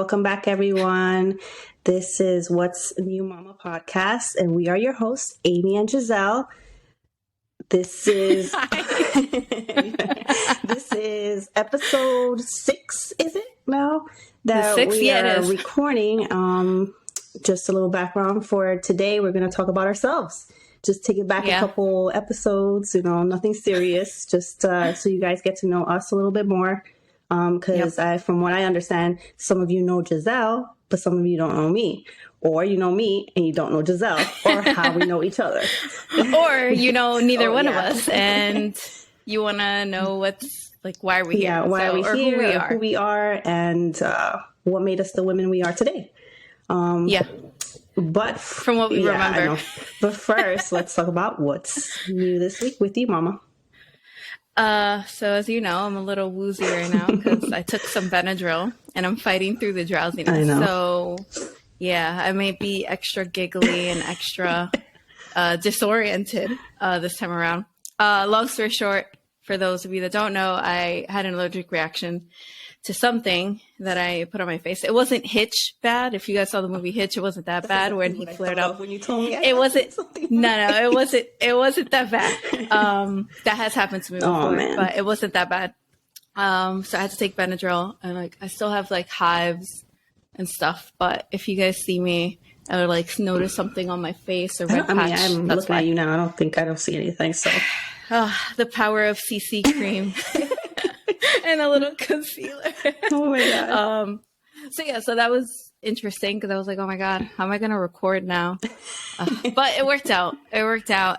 Welcome back, everyone. This is What's New Mama podcast, and we are your hosts, Amy and Giselle. This is this is episode 6, is it now? That we are recording. Just a little background for today. We're going to talk about ourselves. Just take it back a couple episodes. Nothing serious. Just so you guys get to know us a little bit more. Because from what I understand, some of you know Giselle, but some of you don't know me. Or you know me and you don't know Giselle, or how we know each other. Or neither one of us, and you want to know why are we here? Yeah, why are we here, who we are, and what made us the women we are today. But from what we remember. I know. But first, let's talk about what's new this week with you, Mama. So as you know, I'm a little woozy right now because I took some Benadryl and I'm fighting through the drowsiness. I know. So yeah, I may be extra giggly and extra disoriented this time around. Long story short, for those of you that don't know, I had an allergic reaction to something that I put on my face. It wasn't Hitch bad. If you guys saw the movie Hitch, it wasn't that bad when he flared up. When you told me it wasn't. No, it wasn't that bad. That has happened to me before, but it wasn't that bad. So I had to take Benadryl, and I still have hives and stuff. But if you guys see me or notice something on my face or red patch, I'm looking at you now. I don't see anything. So the power of CC cream. And a little concealer. Oh my God. So that was interesting because I was like, oh my God, how am I going to record now? But it worked out.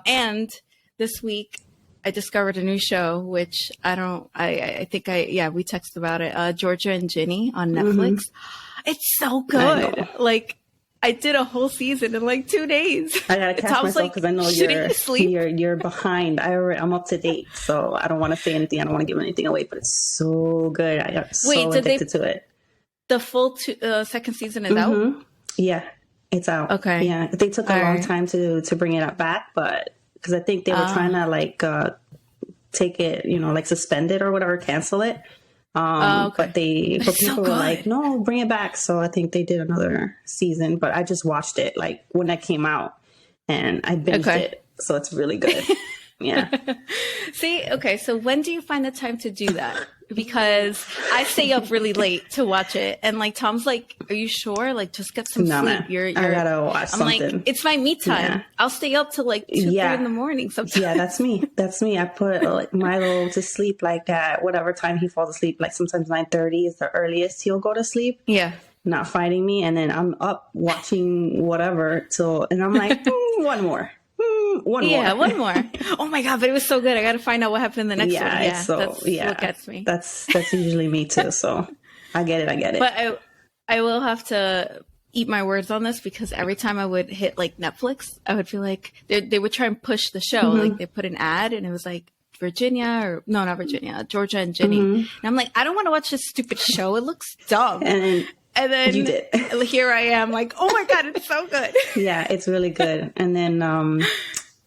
And this week I discovered a new show, which I think we texted about it. Georgia and Ginny on Netflix. Mm-hmm. It's so good. I did a whole season in 2 days. I gotta catch myself because I know you're behind. I'm up to date, so I don't want to say anything. I don't want to give anything away, but it's so good. I got so addicted to it. The full second season is out? Yeah, it's out. Okay. Yeah, they took a long time to bring it back, but because I think they were trying to take it, suspend it or whatever, cancel it. But people were like, no, bring it back. So I think they did another season, but I just watched it when that came out and I binged it. So it's really good. Yeah. See, okay. So when do you find the time to do that? Because I stay up really late to watch it. And Tom's like, are you sure? Just get some sleep. Man. I gotta watch something. It's my me time. Yeah. I'll stay up till 2, 3 in the morning sometimes. Yeah, that's me. I put Milo to sleep at whatever time he falls asleep. Sometimes 9:30 is the earliest he'll go to sleep. Yeah. Not fighting me. And then I'm up watching whatever and I'm like, one more. One more. Oh my God, but it was so good. I got to find out what happened in the next one. Yeah, that's what gets me. That's usually me too. So I get it. But I will have to eat my words on this because every time I would hit Netflix, I would feel like they would try and push the show. Mm-hmm. They put an ad and it was not Virginia, Georgia and Ginny. Mm-hmm. And I'm like, I don't want to watch this stupid show. It looks dumb. And then you did. Here I am oh my God, it's so good. Yeah, it's really good. And then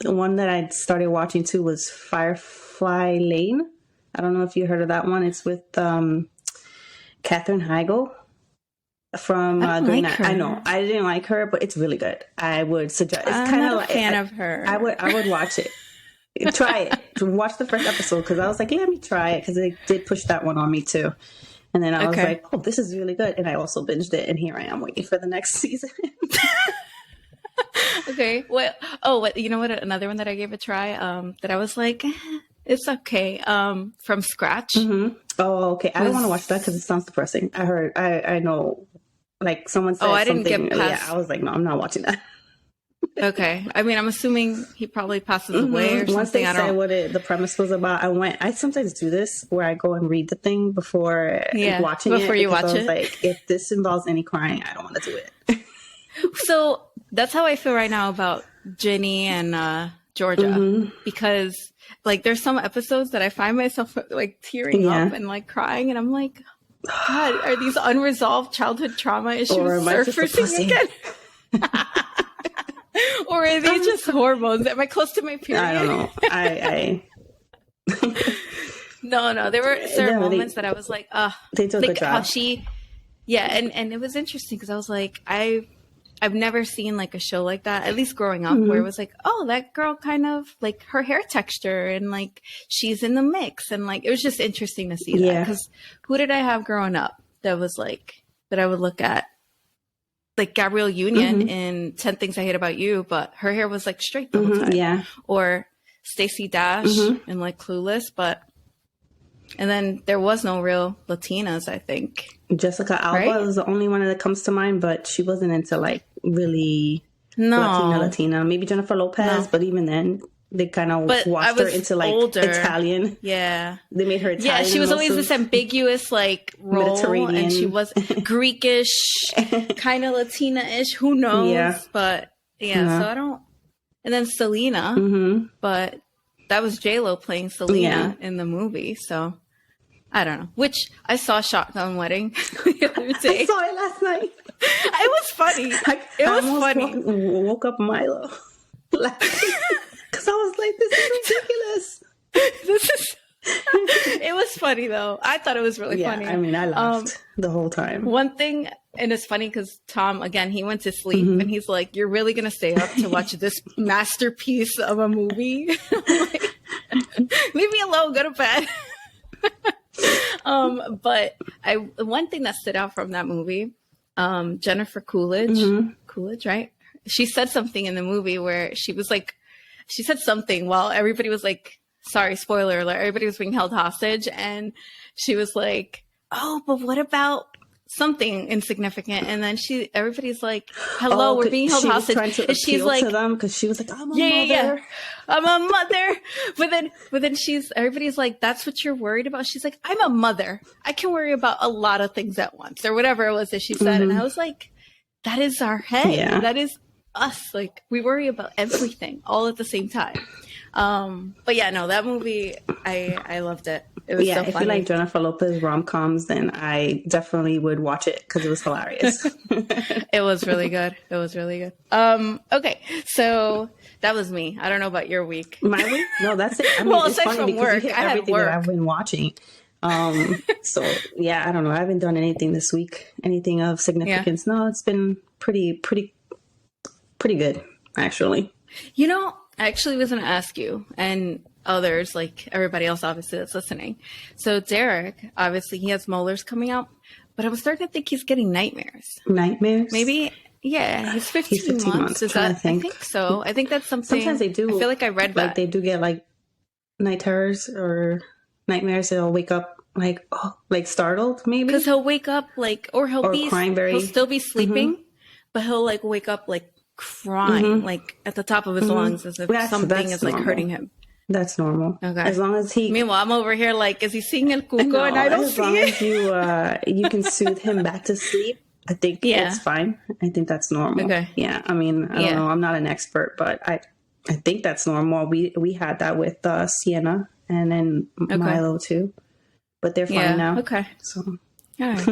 the one that I started watching too was Firefly Lane. I don't know if you heard of that one. It's with Katherine Heigl from Green Knight. I know I didn't like her, but it's really good. I would suggest. It's kind of a fan of her. I would watch it. Try it. Watch the first episode because I was like, let me try it because they did push that one on me too. And then I was like, oh, this is really good. And I also binged it. And here I am waiting for the next season. Okay. Well, you know what? Another one that I gave a try that I was like, it's okay. From Scratch. Mm-hmm. Oh, okay. I don't want to watch that because it sounds depressing. I know, someone said I something. Didn't get past. Yeah, I was like, no, I'm not watching that. Okay. I mean, I'm assuming he probably passes away or something. Once they said what the premise was about, I sometimes do this where I go and read the thing before watching it. Before you watch it. I was like, if this involves any crying, I don't want to do it. So that's how I feel right now about Ginny and Georgia. Because there's some episodes that I find myself tearing up and crying. And I'm like, God, are these unresolved childhood trauma issues surfacing again? Or are they just hormones? Am I close to my period? I don't know. No. There were certain moments that I was like, they took a job. how she Yeah, and it was interesting because I was like, I've never seen like a show like that, at least growing up, where it was like, oh, that girl kind of like her hair texture and like she's in the mix. And like, it was just interesting to see that because who did I have growing up that was like, that I would look at? Like Gabrielle Union in 10 Things I Hate About You, but her hair was like straight the whole time. Yeah. Or Stacey Dash in like Clueless, and then there was no real Latinas, I think. Jessica Alba is the only one that comes to mind, but she wasn't into like really Latina. Maybe Jennifer Lopez, but even then they kind of washed her into like older. Italian. Yeah. They made her Italian. Yeah, she was always this ambiguous like role, and she was Greekish, kind of Latina-ish. Who knows? Yeah. But so I don't. And then Selena, but that was J-Lo playing Selena in the movie, so I don't know. Which I saw Shotgun Wedding the other day. I saw it last night. It was funny. It was funny. Woke up Milo laughing because I was like, "This is ridiculous." It was funny though. I thought it was really funny. I mean, I laughed the whole time. One thing, and it's funny because Tom, again, he went to sleep and he's like, "You're really gonna stay up to watch this masterpiece of a movie?" Like, leave me alone. Go to bed. But one thing that stood out from that movie, Jennifer Coolidge, right? She said something in the movie where she said something while everybody was like, sorry, spoiler alert, everybody was being held hostage. And she was like, oh, but what about something insignificant? And then everybody's like, hello, we're being held hostage. And she's like, because she was like, I'm a mother. I'm a mother. But then everybody's like, that's what you're worried about? She's like, I'm a mother. I can worry about a lot of things at once, or whatever it was that she said. And I was like, that is our head. Yeah. That is us. Like, we worry about everything all at the same time. But yeah, no, that movie, I loved it. It was so funny. If you like Jennifer Lopez rom-coms, then I definitely would watch it because it was hilarious. It was really good. It was really good. Okay, so that was me. I don't know about your week. My week? No, that's it. I mean, well, it's aside funny from work, I had everything work that I've been watching. So yeah, I don't know. I haven't done anything this week, anything of significance. Yeah. No, it's been pretty good, actually. You know, I actually was going to ask you and others, like everybody else, obviously, that's listening. So Derek, obviously, he has molars coming out, but I was starting to think he's getting nightmares. Nightmares? Maybe, yeah. He's 15 months. Is that? I think so. I think that's something. Sometimes they do. I feel like I read that. Like they do get like night terrors or nightmares. They'll wake up like startled, maybe. Because he'll wake up like, or he'll still be sleeping, but he'll like wake up like crying like at the top of his lungs as if something is like hurting him. That's normal. Okay. As long as he. Meanwhile, I'm over here like, is he seeing El Cuco and I don't see it? As long as you can soothe him back to sleep, I think it's fine. I think that's normal. Okay. Yeah. I mean, I don't know. I'm not an expert, but I think that's normal. We had that with Sienna and then Milo too, but they're fine now. Okay. So. All right.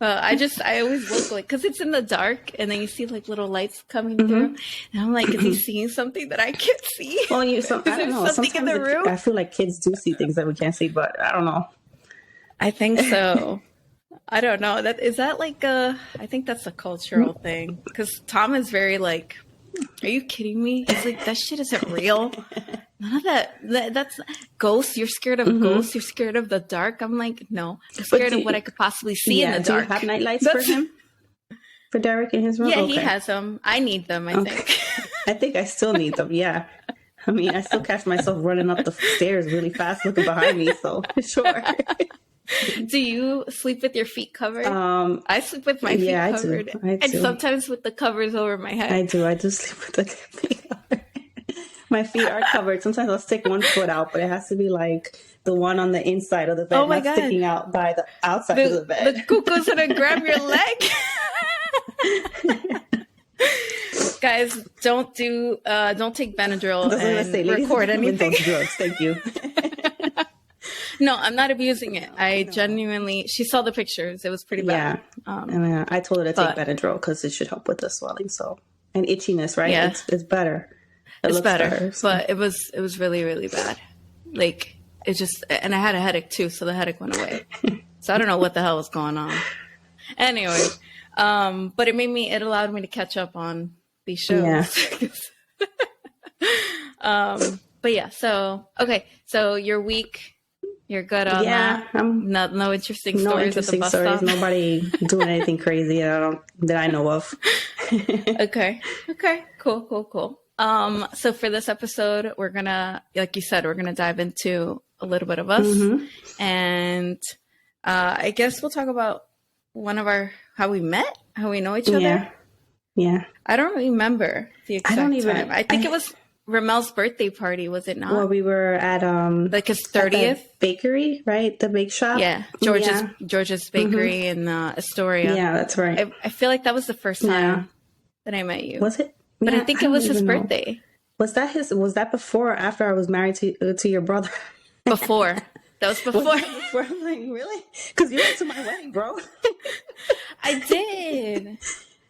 I always look like, because it's in the dark and then you see like little lights coming through and I'm like, is he seeing something that I can't see? Well, I don't know. Something in the room? I feel like kids do see things that we can't see, but I don't know. I think so. I don't know. I think that's a cultural thing because Tom is very like, are you kidding me? He's like, that shit isn't real. None of that's ghosts. You're scared of ghosts. You're scared of the dark. I'm like, no, I'm scared of what I could possibly see in the dark. Do you have night lights for him? For Derek in his room? Yeah, he has them. I need them, I think. I think I still need them, yeah. I mean, I still catch myself running up the stairs really fast looking behind me, so sure. Do you sleep with your feet covered? I sleep with my feet covered. I do. And sometimes with the covers over my head. I do sleep with the feet covered. My feet are covered. Sometimes I'll stick one foot out, but it has to be like the one on the inside of the bed, not sticking out by the outside of the bed. The cuckoo's gonna grab your leg. Guys, don't take Benadryl and record anything. Drugs. Thank you. No, I'm not abusing it. I genuinely, she saw the pictures. It was pretty bad. Yeah. I told her to take Benadryl because it should help with the swelling. And itchiness, right? Yeah. It's better. It's better, but it was really, really bad. Like and I had a headache too, so the headache went away. So I don't know what the hell was going on. Anyway, but it allowed me to catch up on these shows. Yeah. But yeah, so your week, you're good on that. No interesting stories at the bus stop. Nobody doing anything crazy that I know of. Okay, cool. So for this episode, we're gonna, like you said, we're gonna dive into a little bit of us, and I guess we'll talk about how we met, how we know each other. Yeah. I don't remember the exact time. I think it was Ramel's birthday party, was it not? Well, we were at like his 30th bakery, right? The bake shop. Yeah, George's Bakery in Astoria. Yeah, that's right. I feel like that was the first time that I met you. Was it? But I think it was his birthday. Was that before or after I was married to your brother? Before. That was before. I'm like, really? Because you went to my wedding, bro. I did.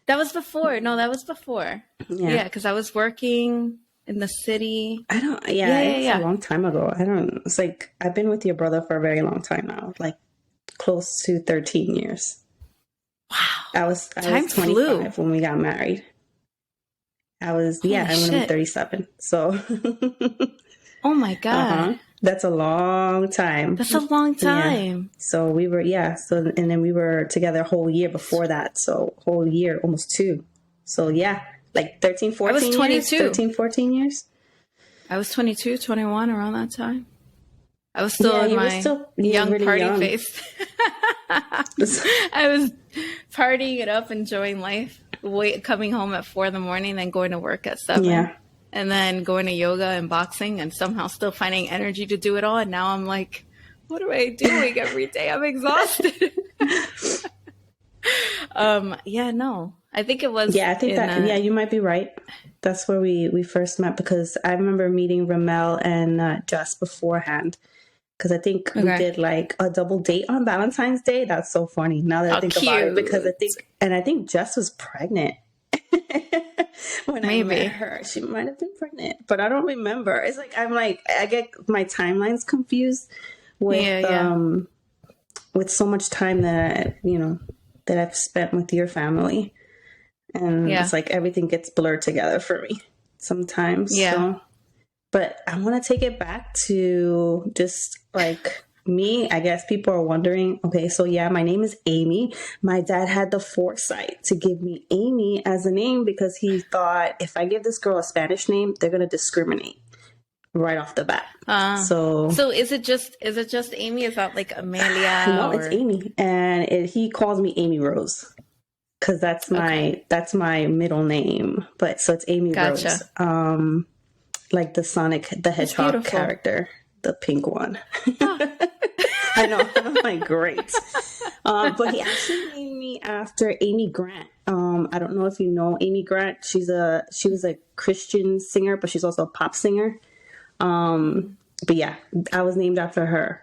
That was before. No, that was before. Yeah, because I was working in the city. It's a long time ago. It's like I've been with your brother for a very long time now, like close to 13 years. Wow. I was 25 flew when we got married. I'm going to be 37. So oh my God. That's a long time. Yeah. So we were, and then we were together a whole year before that. So whole year, almost 2. So like 13, 14 I was 22. 13, 14 years. I was 22, 21 around that time. I was still in my young really party phase. I was partying it up, enjoying life, coming home at 4 a.m, then going to work at 7. Yeah. And then going to yoga and boxing and somehow still finding energy to do it all. And now I'm like, what am I doing every day? I'm exhausted. I think it was. Yeah, I think you might be right. That's where we first met, because I remember meeting Ramel and Jess beforehand. Because I think we did like a double date on Valentine's Day. That's so funny now that I think about it. Because I think Jess was pregnant. When I met her, she might have been pregnant, but I don't remember. It's like I get my timelines confused with so much time that I've spent with your family, and it's like everything gets blurred together for me sometimes. Yeah. So, but I want to take it back to just like me. I guess people are wondering, okay, so my name is Amy. My dad had the foresight to give me Amy as a name because he thought if I give this girl a Spanish name, they're going to discriminate right off the bat. So is it just Amy? Is that like Amelia? No, it's Amy. And he calls me Amy Rose because that's my middle name. But so it's Amy Rose. Like the Sonic the Hedgehog character. The pink one. I know. I'm like, great. But he actually named me after Amy Grant. I don't know if you know Amy Grant. She was a Christian singer, but she's also a pop singer. But yeah, I was named after her,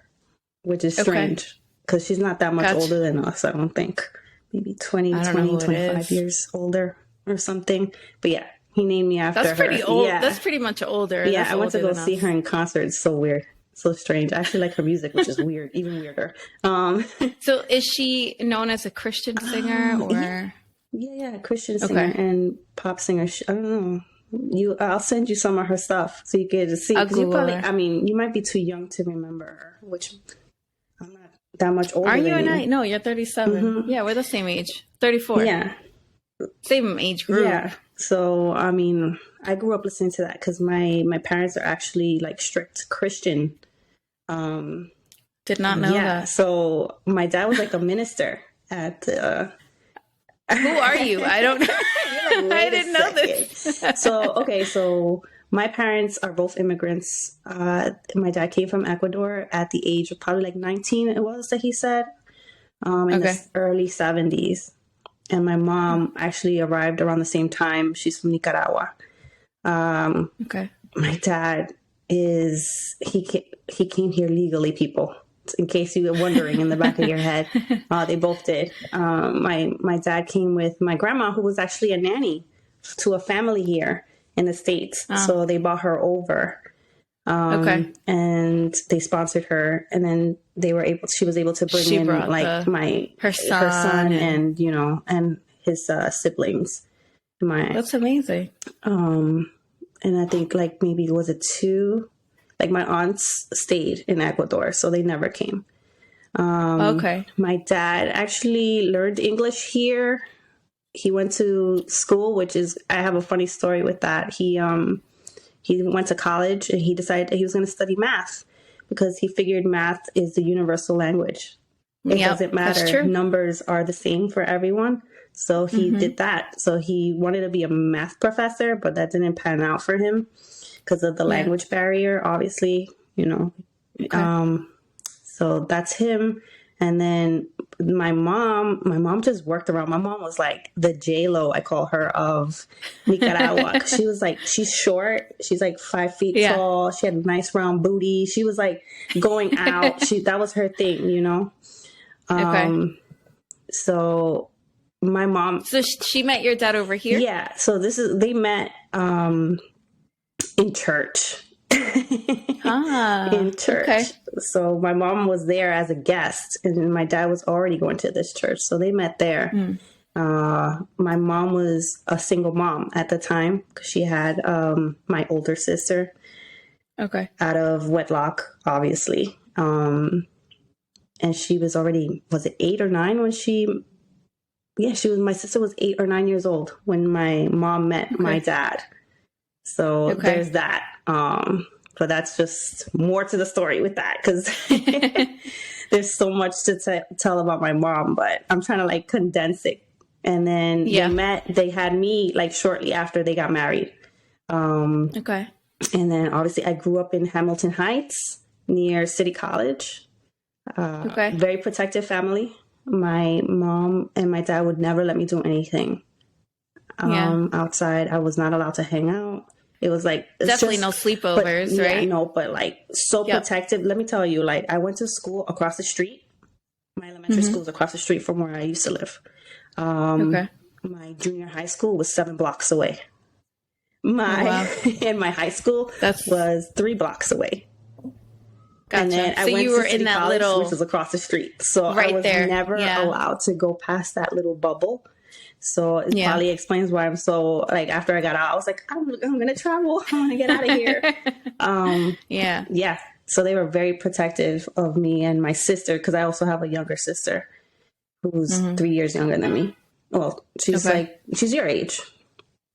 which is strange because she's not that much older than us, I don't think. Maybe 25 years older or something. But yeah. He named me after her. That's pretty old. Yeah. That's pretty much older. Yeah, I went to go see her in concert. It's so weird. So strange. I actually like her music, which is weird, even weirder. So is she known as a Christian singer or? Yeah, Christian singer and pop singer. I don't know. I'll send you some of her stuff so you get to see. You might be too young to remember her, which I'm not that much older. Are you than and I? No, you're 37. Mm-hmm. Yeah, we're the same age. 34. Yeah. Same age group. Yeah. So, I grew up listening to that because my parents are actually like strict Christian. Did not know that. So my dad was like a minister at. Who are you? I don't know. I didn't know this. So my parents are both immigrants. My dad came from Ecuador at the age of probably like 19. It was that he said, in the early 70s. And my mom actually arrived around the same time. She's from Nicaragua. My dad he came here legally, people. In case you were wondering in the back of your head, they both did. My dad came with my grandma, who was actually a nanny to a family here in the States. So they brought her over. And they sponsored her, and then she was able to bring in like her son and and his siblings. That's amazing. And I think like maybe was it 2, like my aunts stayed in Ecuador, so they never came. My dad actually learned English here. He went to school, I have a funny story with that. He went to college and he decided that he was going to study math because he figured math is the universal language. It doesn't matter. Numbers are the same for everyone. So he did that. So he wanted to be a math professor, but that didn't pan out for him because of the language barrier, obviously, So that's him. And then my mom just worked around. My mom was like the J-Lo, I call her, of Nicaragua. She was like, she's short. She's like 5 feet tall. She had a nice round booty. She was like going out. That was her thing, So my mom. So she met your dad over here? Yeah. So they met in church. In church. Okay. So my mom was there as a guest and my dad was already going to this church. So they met there. My mom was a single mom at the time because she had my older sister. Okay. Out of wedlock, obviously. And she was already, was it 8 or 9 when my sister was 8 or 9 years old when my mom met my dad. So there's that. But that's just more to the story with that because there's so much to tell about my mom, but I'm trying to like condense it. And then they had me like shortly after they got married. And then obviously I grew up in Hamilton Heights near City College. Very protective family. My mom and my dad would never let me do anything outside. I was not allowed to hang out. It was like definitely no sleepovers, right? No, but like so protective. Let me tell you, like I went to school across the street. My elementary school was across the street from where I used to live. My junior high school was 7 blocks away. And my high school was 3 blocks away. Gotcha. And then I went you were to City in that College, little, which was across the street. So I was never allowed to go past that little bubble. So it probably explains why I'm so like after I got out, I was like, I'm going to travel. I want to get out of here. So they were very protective of me and my sister because I also have a younger sister who's 3 years younger than me. Well, she's she's your age.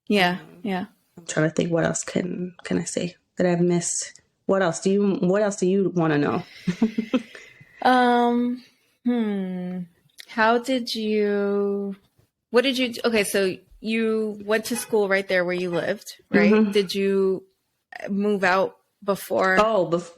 Yeah. I'm trying to think what else can I say that I've missed. What else do you want to know? What did you, so you went to school right there where you lived, right? Did you move out before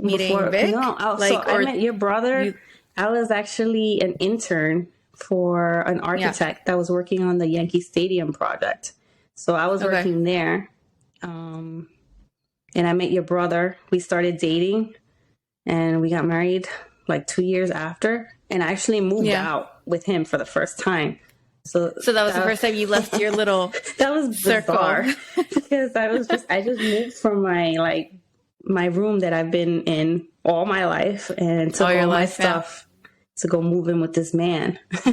meeting Vic? No, I met your brother. I was actually an intern for an architect that was working on the Yankee Stadium project. So I was working there. And I met your brother. We started dating and we got married like 2 years after. And I actually moved out with him for the first time. So that was the first time you left your little that was bizarre because I just moved from my room that I've been in all my life and took all my stuff to go move in with this man. I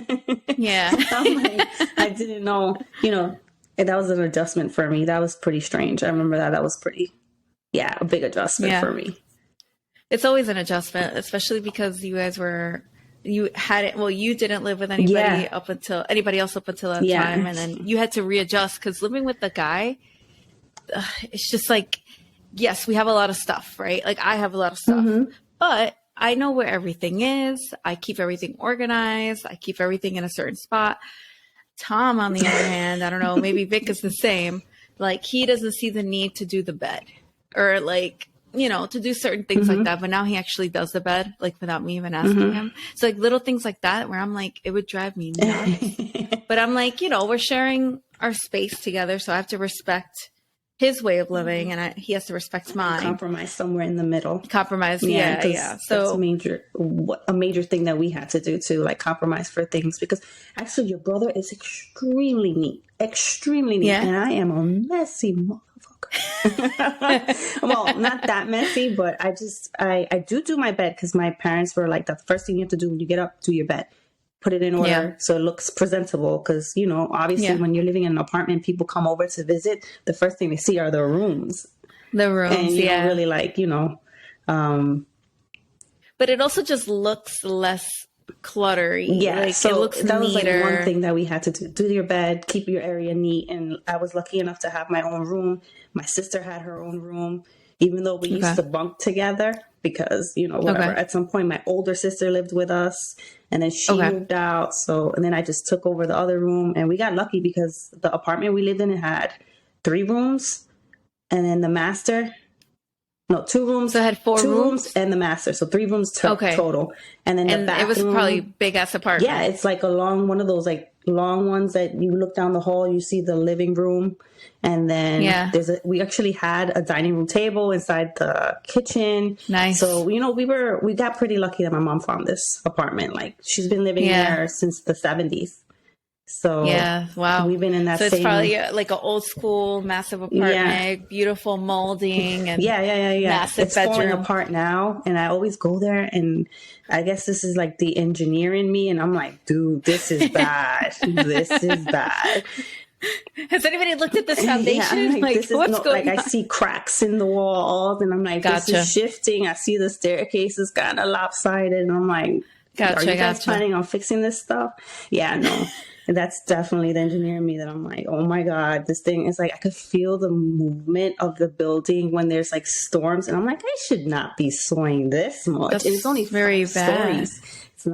didn't know, that was an adjustment for me. That was pretty strange. I remember that was pretty, a big adjustment for me. It's always an adjustment, especially because you guys you didn't live with anybody anybody else up until that time. And then you had to readjust because living with the guy, it's just like, yes, we have a lot of stuff, right? Like I have a lot of stuff, but I know where everything is. I keep everything organized. I keep everything in a certain spot. Tom, on the other hand, I don't know, maybe Vic is the same. Like he doesn't see the need to do the bed or like, to do certain things like that. But now he actually does the bed, like without me even asking him. So like little things like that where I'm like, it would drive me nuts. But I'm like, we're sharing our space together. So I have to respect his way of living and he has to respect mine. Compromise somewhere in the middle. Compromise. Yeah. So that's a major thing that we had to do too, like compromise for things because actually your brother is extremely neat. And I am a messy motherfucker. Well, not that messy, but I do my bed because my parents were like, the first thing you have to do when you get up, do your bed. Put it in order so it looks presentable. Because, you know, obviously when you're living in an apartment, people come over to visit. The first thing they see are the rooms. The rooms, and you don't really like, you know. But it also just looks less cluttery. Yeah, like, so it looks that neater. was like one thing that we had to do. Do your bed, keep your area neat. And I was lucky enough to have my own room. My sister had her own room, even though we used to bunk together because, you know, whatever. At some point, my older sister lived with us and then she moved out. So, and then I just took over the other room, and we got lucky because the apartment we lived in, it had 3 rooms and then the master. No, 2 rooms. So it had 4 rooms and the master. So 3 rooms total. And then the bathroom. It was probably big ass apartment. Yeah, it's like a long, one of those like long ones that you look down the hall, you see the living room. And then we actually had a dining room table inside the kitchen. Nice. So, you know, we got pretty lucky that my mom found this apartment. Like, she's been living there since the 70s. So wow, we've been in that. So it's probably like an old school, massive apartment, beautiful molding, and massive it's bedroom. falling apart now, and I always go there, and I guess this is like the engineer in me, and I'm like, dude, this is bad. This is bad. Has anybody looked at this foundation? Like this is what's going on? I see cracks in the walls, and I'm like, this is shifting. I see the staircase is kind of lopsided, and I'm like, are you guys planning on fixing this stuff? Yeah, no. That's definitely the engineer in me that I'm like, oh my God, this thing is like, I could feel the movement of the building when there's like storms. And I'm like, I should not be swaying this much. That's it's only very bad. Stories. It's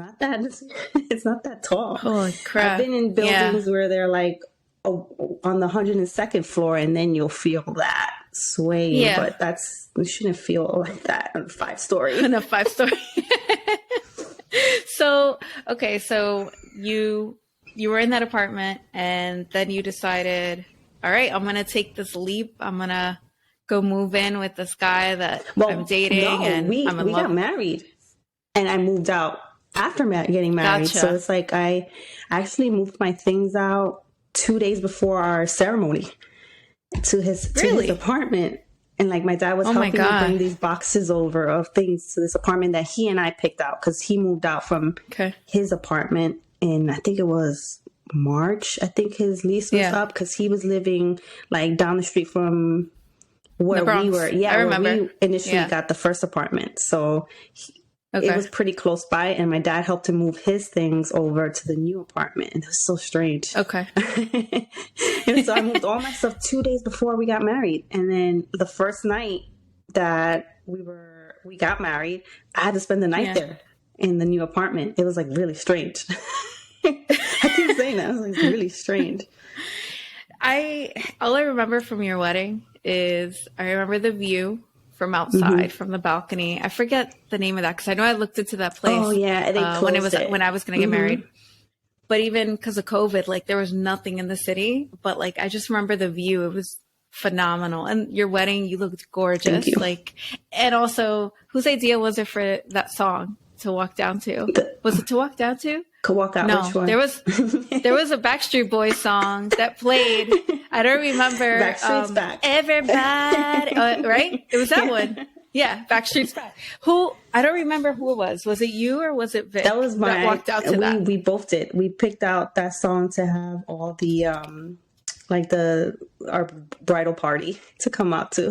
not that tall. Holy crap. I've been in buildings where they're like on the 102nd floor, and then you'll feel that swaying. Yeah. But you shouldn't feel like that on a 5-story. On a 5-story. So you were in that apartment, and then you decided, all right, I'm going to take this leap. I'm going to go move in with this guy that I'm dating. No, and we got married, and I moved out after getting married. Gotcha. So it's like I actually moved my things out 2 days before our ceremony to his apartment. And like my dad was helping me bring these boxes over of things to this apartment that he and I picked out because he moved out from his apartment. And I think it was March. I think his lease was up because he was living like down the street from where we were. Yeah, I remember. Where we initially got the first apartment. So it was pretty close by. And my dad helped him move his things over to the new apartment. And it was so strange. Okay. And so I moved all my stuff 2 days before we got married. And then the first night that we got married, I had to spend the night there in the new apartment. It was like really strange. I keep saying that. It was like really strange. All I remember from your wedding is I remember the view from outside, from the balcony. I forget the name of that because I know I looked into that place. Oh yeah, they closed when I was going to get married. But even because of COVID, like there was nothing in the city. But like I just remember the view. It was phenomenal. And your wedding, you looked gorgeous. Thank you. Like, and also, whose idea was it for that song to walk down to? Was it to walk down to? Could walk out. No, which one? there was a Backstreet Boys song that played. I don't remember. Backstreet's Back. Everybody, right? It was that one. Yeah, Backstreet's Back. I don't remember who it was. Was it you or was it Vic? That was that walked out to that. We both did. We picked out that song to have all the our bridal party to come out to.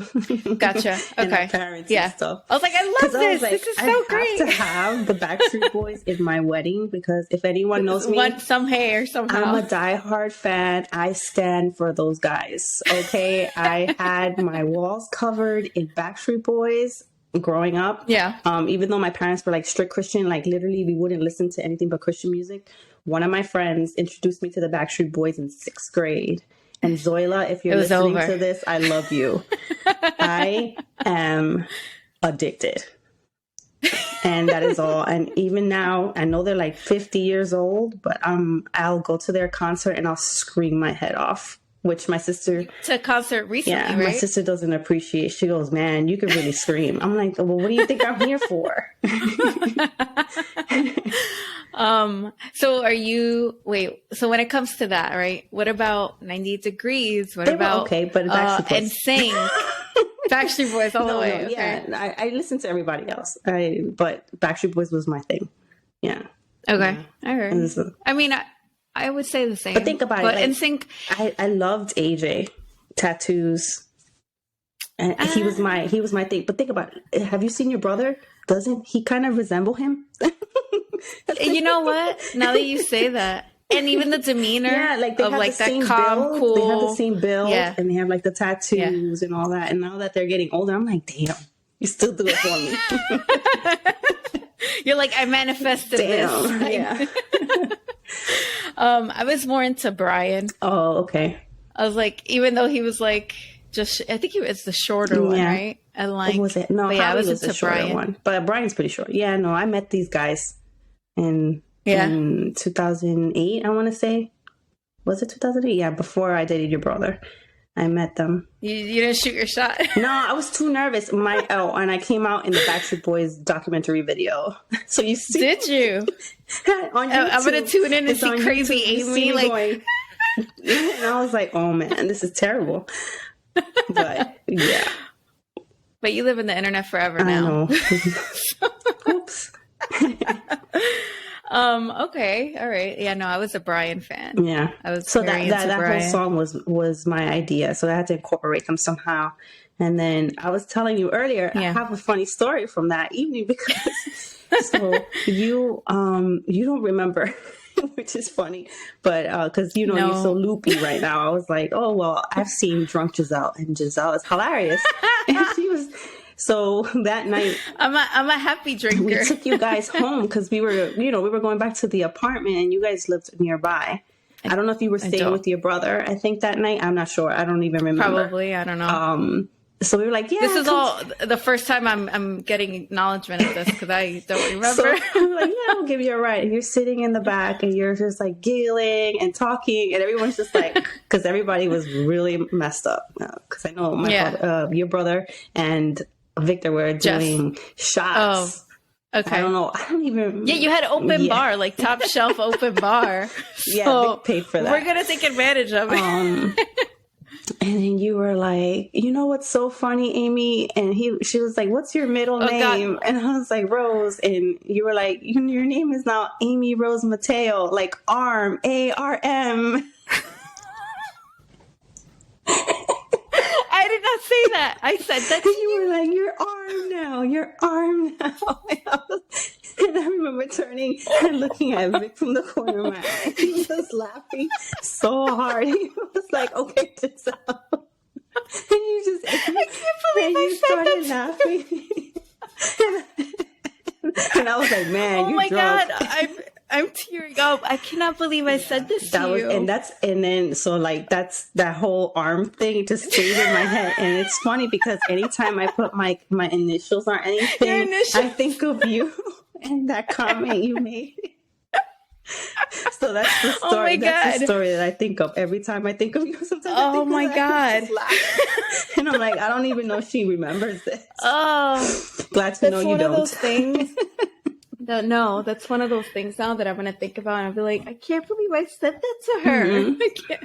Gotcha. And Okay. our parents and stuff. I was like, I love this. This is so great. I have to have the Backstreet Boys in my wedding because if anyone knows me, want some hair somehow. I'm a diehard fan. I stand for those guys. Okay, I had my walls covered in Backstreet Boys growing up. Yeah. Even though my parents were like strict Christian, like literally we wouldn't listen to anything but Christian music. One of my friends introduced me to the Backstreet Boys in 6th grade. And Zoila, if you're listening to this, I love you. I am addicted. And that is all. And even now, I know they're like 50 years old, but I'll go to their concert and I'll scream my head off. Which my sister... To a concert recently, right? My sister doesn't appreciate. She goes, man, you could really scream. I'm like, well, what do you think I'm here for? So so when it comes to that, right? What about 98 Degrees? What they about were okay, but Backstreet Boys. NSYNC? Backstreet Boys all the way. No, okay. Yeah, I listened to everybody else. But Backstreet Boys was my thing. Yeah. Okay. All right. I mean, I would say the same. But think about it. But NSYNC, I loved AJ. Tattoos. And he was my thing. But think about it. Have you seen your brother? Doesn't he kind of resemble him? You know what? Now that you say that. And even the demeanor like they of have like the same that calm, build. cool. They have the same build, and they have like the tattoos and all that. And now that they're getting older, I'm like, damn, you still do it for me. You're like, I manifested this. Right? Yeah. I was more into Brian. Oh, okay. I was like, even though he was like, I think he was the shorter one, right? And like, what was it? No, I was the shorter Brian. one. But Brian's pretty short. Yeah, no, I met these guys in 2008, I want to say. Was it 2008? Yeah, before I dated your brother. I met them. You didn't shoot your shot? No, I was too nervous. And I came out in the Backstreet Boys documentary video. So you see. Did you? On YouTube, I'm going to tune in and see crazy Amy. Like, and I was like, oh man, this is terrible. But yeah. But you live in the internet forever now. I know. Oops. Okay, all right. Yeah, no, I was a Brian fan. Yeah, I was so very that into Brian. whole song was my idea. So I had to incorporate them somehow. And then I was telling you earlier, I have a funny story from that evening because so you don't remember, which is funny, but because you're so loopy right now. I was like, oh well, I've seen drunk Giselle, and Giselle is hilarious, and she was. So that night, I'm a happy drinker. We took you guys home because we were going back to the apartment, and you guys lived nearby. I don't know if you were staying with your brother. I think that night. I'm not sure. I don't even remember. Probably. I don't know. So we were like, yeah. This is all the first time I'm getting acknowledgement of this because I don't remember. So I'm like, yeah, I'll give you a ride. And you're sitting in the back and you're just like giggling and talking, and everyone's just like, because everybody was really messed up. Because I know your brother and Victor were doing shots. Oh, okay. I don't know. I don't even. Yeah, you had open bar, like top shelf open bar. Yeah, Vic paid for that. We're gonna take advantage of it. And then you were like, you know what's so funny, Amy? And she was like, what's your middle name? God. And I was like, Rose. And you were like, your name is now Amy Rose Mateo, like ARM, ARM. I did not say that. I said that to you. Were like, you're armed now. You're armed now. And I remember turning and looking at Vic from the corner of my eye. He was just laughing so hard. He was like, okay, Giselle. And you just, I can't believe I started laughing. And I was like, man, oh you're my drunk. God, I'm tearing up. I cannot believe I said this to you. And then that whole arm thing just stayed in my head. And it's funny because anytime I put my initials on anything, I think of you and that comment you made. So that's the story. Oh my God. That's the story that I think of every time I think of you. Sometimes oh my God. And I'm like, I don't even know if she remembers this. Oh, glad to know you don't. That's one of those things. No, that's one of those things now that I'm going to think about. And I'll be like, I can't believe I said that to her. Mm-hmm.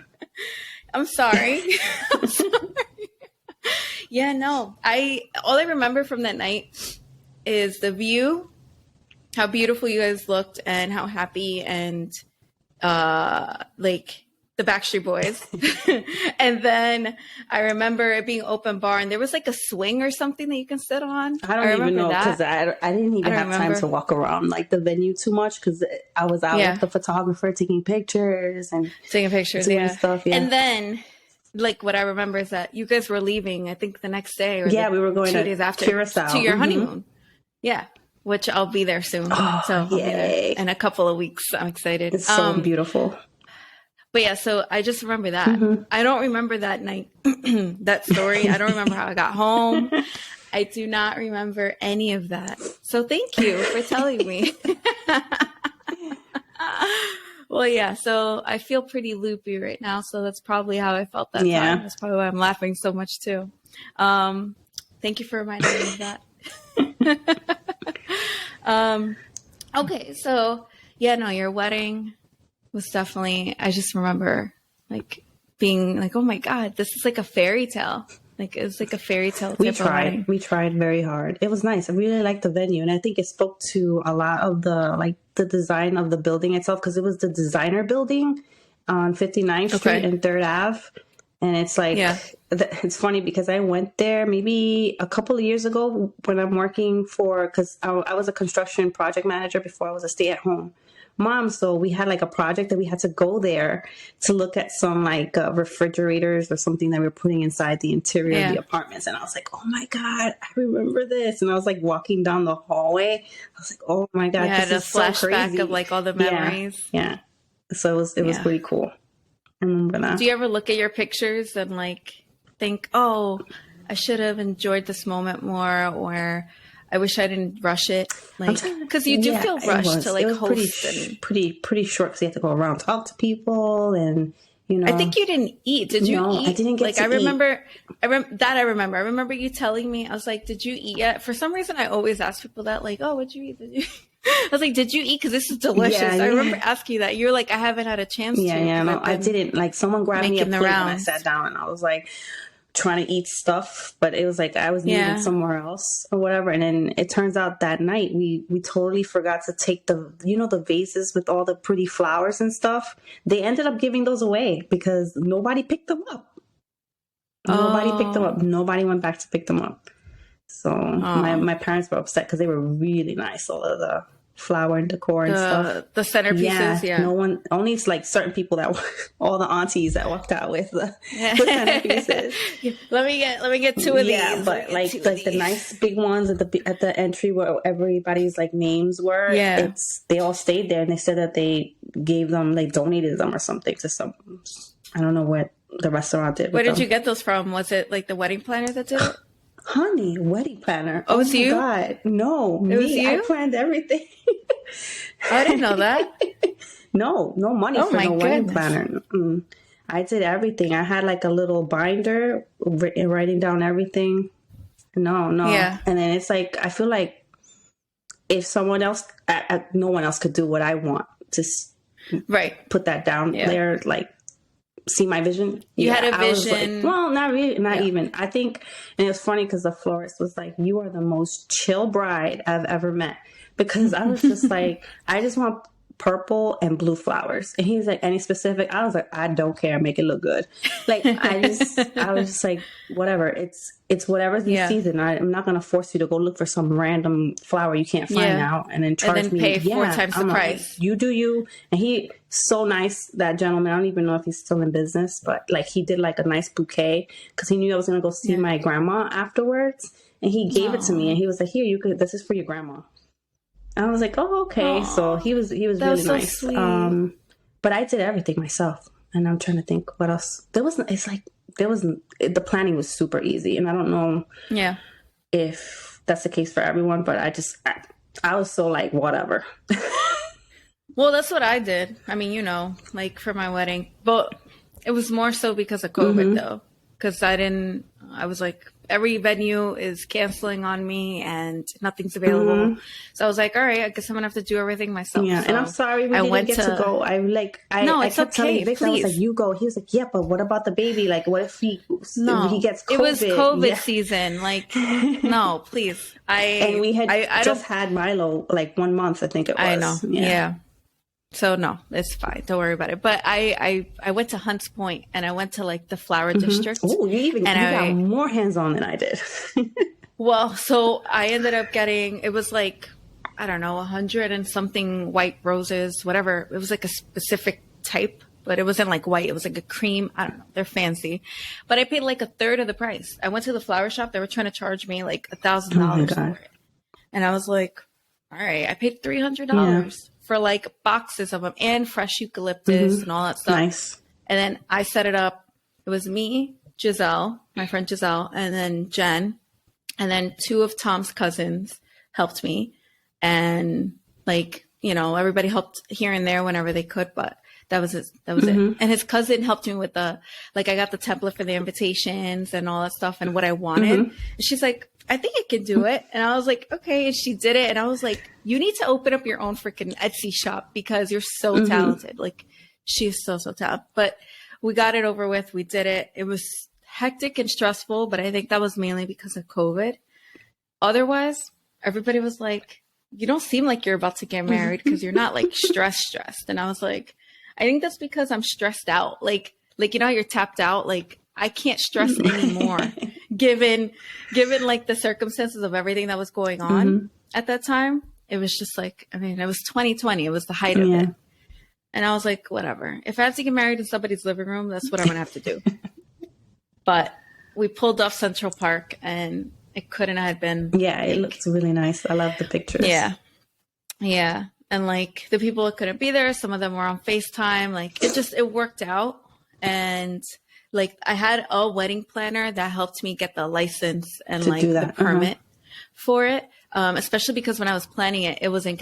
I'm sorry. I'm sorry. Yeah, no. All I remember from that night is the view, how beautiful you guys looked, and how happy, and like the Backstreet Boys. And then I remember it being open bar, and there was like a swing or something that you can sit on. I don't even know because I didn't even have time to walk around like the venue too much because I was out with the photographer taking pictures and doing stuff. Yeah. And then like what I remember is that you guys were leaving, I think the next day or we were going 2 days after Curacao to your honeymoon. Yeah. Which I'll be there soon. So yay. In a couple of weeks. I'm excited. It's so beautiful. But yeah, so I just remember that. Mm-hmm. I don't remember that night, that story. I don't remember how I got home. I do not remember any of that. So thank you for telling me. Well, yeah, so I feel pretty loopy right now. So that's probably how I felt that time. That's probably why I'm laughing so much too. Thank you for reminding me of that. Okay, so yeah, no, your wedding was definitely, I just remember like being like, oh my God, this is like a fairy tale. Like it was like a fairy tale. We tried very hard. It was nice. I really liked the venue, and I think it spoke to a lot of the design of the building itself, because it was the designer building on 59th Street and 3rd Ave. And it's like, it's funny because I went there maybe a couple of years ago when I'm working because I was a construction project manager before I was a stay-at-home mom. So we had like a project that we had to go there to look at some like refrigerators or something that we were putting inside the interior of the apartments. And I was like, oh my God, I remember this. And I was like walking down the hallway. I was like, oh my God, this is so crazy. Of like all the memories. Yeah. So it was pretty cool. Do you ever look at your pictures and like think, oh, I should have enjoyed this moment more, or I wish I didn't rush it? Like, because you do feel rushed to like host. Pretty short because you have to go around, talk to people, and I think you didn't eat. Did you eat? I didn't get to eat. I remember you telling me. I was like, did you eat yet? For some reason, I always ask people that, like, oh, what'd you eat? Did you? I was like, did you eat? Because this is delicious. I remember asking you that. You're like, I haven't had a chance to. No, I didn't. Like, someone grabbed me a plate when I sat down, and I was like trying to eat stuff, but it was like I was eating somewhere else or whatever. And then it turns out that night we totally forgot to take the vases with all the pretty flowers and stuff. They ended up giving those away because nobody picked them up. Nobody picked them up. Nobody went back to pick them up. So my parents were upset because they were really nice, all of the flower and decor and stuff. The centerpieces, no one, only like certain people all the aunties that walked out with the centerpieces. Let me get two of these. Yeah, but like the nice big ones at the entry where everybody's like names were. Yeah, they all stayed there, and they said that they gave them, like donated them or something to some. I don't know what the restaurant did. Where did you get those from? Was it like the wedding planner that did it? Honey, wedding planner. Oh, it's you? God. No, it was you? I planned everything. I didn't know that. No money for no wedding planner. I did everything. I had like a little binder writing down everything. No. Yeah. And then it's like, I feel like if someone else, no one else could do what I want to put that down there, like, see my vision. You had a vision. Like, well, not really, even. I think, and it was funny because the florist was like, "You are the most chill bride I've ever met." Because I was just like, I just want purple and blue flowers. And he's like, any specific? I was like, I don't care. Make it look good. Like, I was just like, whatever. It's whatever's the season. I'm not going to force you to go look for some random flower you can't find out and then charge me. Pay 4 times the price. You do you. And he, so nice, that gentleman. I don't even know if he's still in business, but like he did like a nice bouquet because he knew I was going to go see my grandma afterwards. And he gave it to me and he was like, here, this is for your grandma. I was like, oh, okay. Aww. So he was really nice. Sweet. But I did everything myself. And I'm trying to think what else. The planning was super easy. And I don't know if that's the case for everyone, but I was so like, whatever. Well, that's what I did. I mean, like for my wedding, but it was more so because of COVID though. Because I was like, every venue is canceling on me and nothing's available. So I was like, all right, I guess I'm gonna have to do everything myself. Yeah, so and I'm sorry we didn't get to go. I kept telling Vic, I was like, you go. He was like, yeah, but what about the baby? Like, what if he gets COVID? It was COVID season. Like, no, please. And we had just had Milo like 1 month, I think it was. I know. Yeah. So no, it's fine. Don't worry about it. But I went to Hunts Point and I went to like the flower district. Oh, you got more hands-on than I did. Well, so I ended up getting, it was like, I don't know, 100 and something white roses, whatever. It was like a specific type, but it wasn't like white. It was like a cream. I don't know. They're fancy. But I paid like a third of the price. I went to the flower shop. They were trying to charge me like $1,000 for it. And I was like, all right, I paid $300 for like boxes of them and fresh eucalyptus and all that stuff. Nice. And then I set it up. It was me, Giselle, my friend Giselle, and then Jen. And then 2 of Tom's cousins helped me. And like, everybody helped here and there whenever they could, but that was it. And his cousin helped me with I got the template for the invitations and all that stuff and what I wanted. And she's like, I think I can do it. And I was like, okay. And she did it. And I was like, you need to open up your own freaking Etsy shop because you're so talented. Like, she's so talented. But we got it over with. We did it. It was hectic and stressful, but I think that was mainly because of COVID. Otherwise, everybody was like, you don't seem like you're about to get married because you're not like stressed. And I was like, I think that's because I'm stressed out. Like, you know, you're tapped out. Like, I can't stress anymore given like the circumstances of everything that was going on at that time. It was just like, I mean, it was 2020. It was the height of it. And I was like, whatever. If I have to get married in somebody's living room, that's what I'm going to have to do. But we pulled off Central Park and it couldn't have been. Yeah, it looks really nice. I love the pictures. Yeah. Yeah. And like the people that couldn't be there, some of them were on FaceTime. Like it worked out. And like I had a wedding planner that helped me get the license and like the permit for it. Especially because when I was planning it, I was in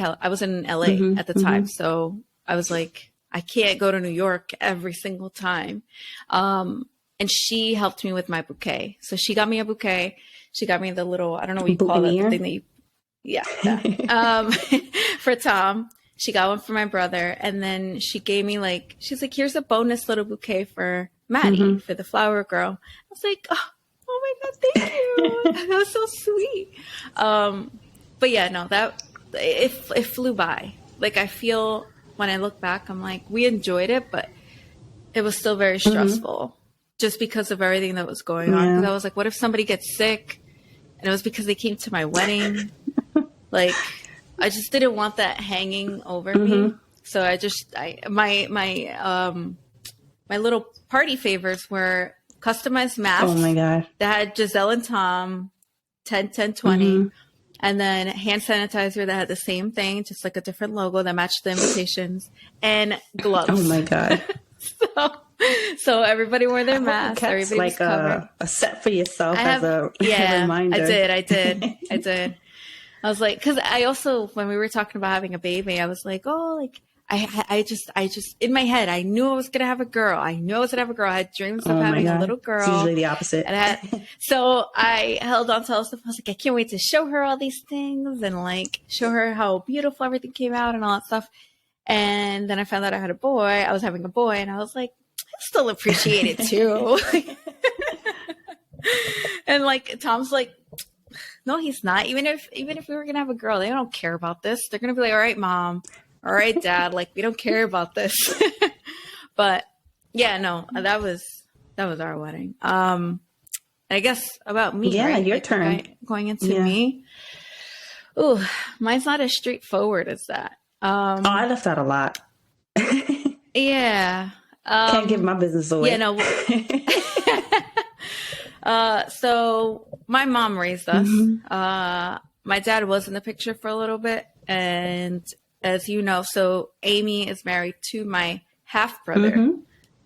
LA at the time. So I was like, I can't go to New York every single time. And she helped me with my bouquet. So she got me a bouquet. She got me the little, I don't know what you call it, the thing that you, for Tom. She got one for my brother. And then she gave me like, she's like, here's a bonus little bouquet for Maddie, for the flower girl. I was like, oh my God, thank you. That was so sweet. But yeah, no, it flew by. Like I feel when I look back, I'm like, we enjoyed it, but it was still very stressful just because of everything that was going on. Because I was like, what if somebody gets sick? And it was because they came to my wedding. Like, I just didn't want that hanging over me. So my little party favors were customized masks. Oh my God. That had Giselle and Tom, 10, 10, 20. And then hand sanitizer that had the same thing, just like a different logo that matched the invitations, and gloves. Oh my God. So everybody wore their masks. Everybody like was covered. A set for yourself as a reminder. I did. I was like, because I also, when we were talking about having a baby, I was like, oh, like, I just, in my head, I knew I was going to have a girl. I had dreams of having a little girl. It's usually the opposite. And so I held on to all stuff. I was like, I can't wait to show her all these things and like show her how beautiful everything came out and all that stuff. And then I found out I was having a boy, and I was like, I still appreciate it too. And like, Tom's like, no, he's not. Even if we were going to have a girl, they don't care about this. They're going to be like, all right, Mom. All right, Dad, like we don't care about this. But yeah, no, that was our wedding. I guess about me. Yeah, right? your like, turn. Going into me. Ooh, mine's not as straightforward as that. I left out a lot. Yeah. Can't give my business away. Yeah, no. So my mom raised us. My dad was in the picture for a little bit, and as you know, so Amy is married to my half brother,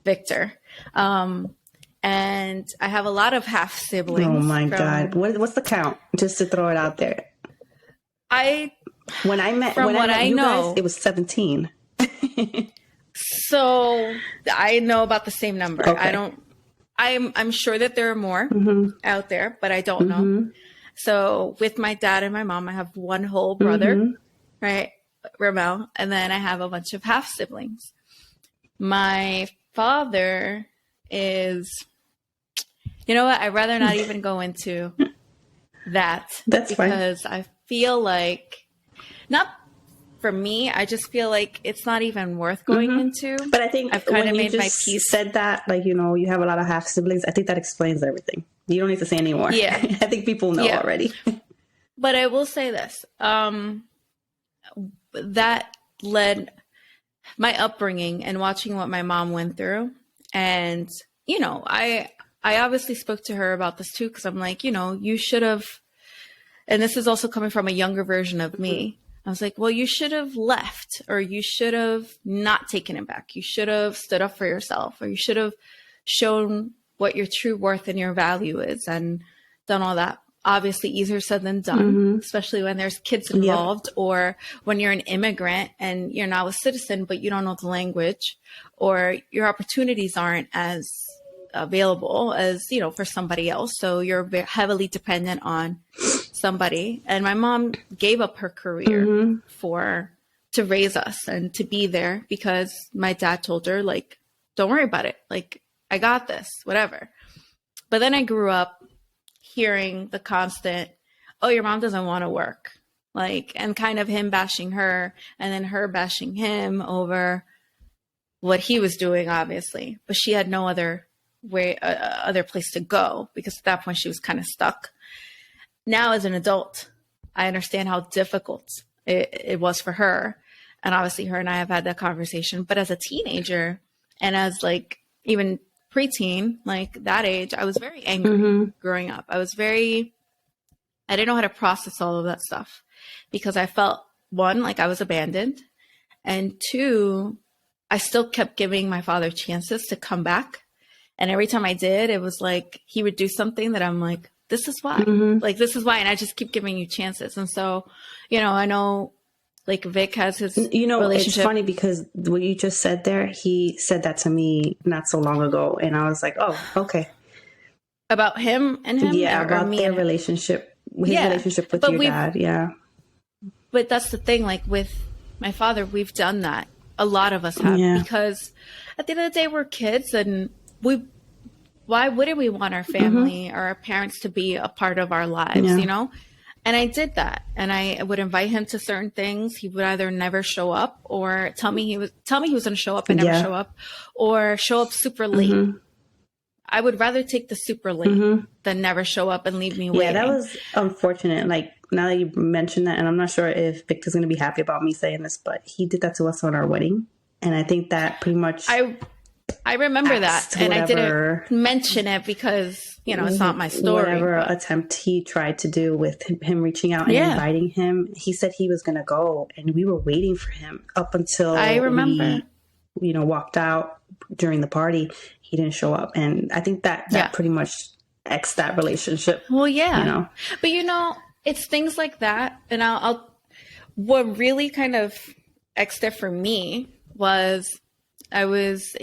Victor. And I have a lot of half siblings. Oh my God. What's the count? Just to throw it out there. When I met you guys, it was 17. So I know about the same number. Okay. I'm sure that there are more out there, but I don't know. So with my dad and my mom, I have one whole brother, right? Ramel, and then I have a bunch of half siblings. My father is, you know what? I'd rather not even go into that. That's because fine. I feel like, not for me, I just feel like it's not even worth going into. But I think I've kind of made my peace. Said that, like, you know, you have a lot of half siblings. I think that explains everything. You don't need to say anymore. Yeah. I think people know already. But I will say this. That led my upbringing and watching what my mom went through. And, you know, I obviously spoke to her about this too, because I'm like, you know, you should have, and this is also coming from a younger version of me. I was like, well, you should have left, or you should have not taken it back. You should have stood up for yourself, or you should have shown what your true worth and your value is and done all that. Obviously easier said than done, especially when there's kids involved, or when you're an immigrant and you're now a citizen, but you don't know the language, or your opportunities aren't as available as, you know, for somebody else. So you're heavily dependent on somebody. And my mom gave up her career to raise us and to be there, because my dad told her, like, don't worry about it. Like, I got this, whatever. But then I grew up hearing the constant, oh, your mom doesn't want to work. Like, and kind of him bashing her and then her bashing him over what he was doing, obviously. But she had no other way, other place to go, because at that point she was kind of stuck. Now as an adult, I understand how difficult it was for her. And obviously her and I have had that conversation. But as a teenager and as like even preteen, like that age, I was very angry growing up. I didn't know how to process all of that stuff because I felt, one, like I was abandoned. And two, I still kept giving my father chances to come back. And every time I did, it was like he would do something that I'm like, this is why. Like, this is why. And I just keep giving you chances. And so, you know, I know like Vic has his relationship. It's funny because what you just said there, he said that to me not so long ago. And I was like, oh, okay. About him and him? Yeah, about their relationship, his relationship with your dad. Yeah. But that's the thing, like with my father, we've done that. A lot of us have, because at the end of the day, we're kids, and why wouldn't we want our family or our parents to be a part of our lives, you know? And I did that. And I would invite him to certain things. He would either never show up or tell me he was going to show up and never show up, or show up super late. I would rather take the super late than never show up and leave me waiting. Yeah, that was unfortunate. Like, now that you mentioned that, and I'm not sure if Victor's going to be happy about me saying this, but he did that to us on our wedding. And I think that pretty much... I remember that. And I didn't mention it because, you know, it's not my story. Whatever attempt he tried to do with him reaching out and inviting him, he said he was going to go. And we were waiting for him up until I remember. we, walked out during the party. He didn't show up. And I think that pretty much X'd that relationship. Well, yeah. You know? But, you know, it's things like that. And what really kind of X'd it for me was I was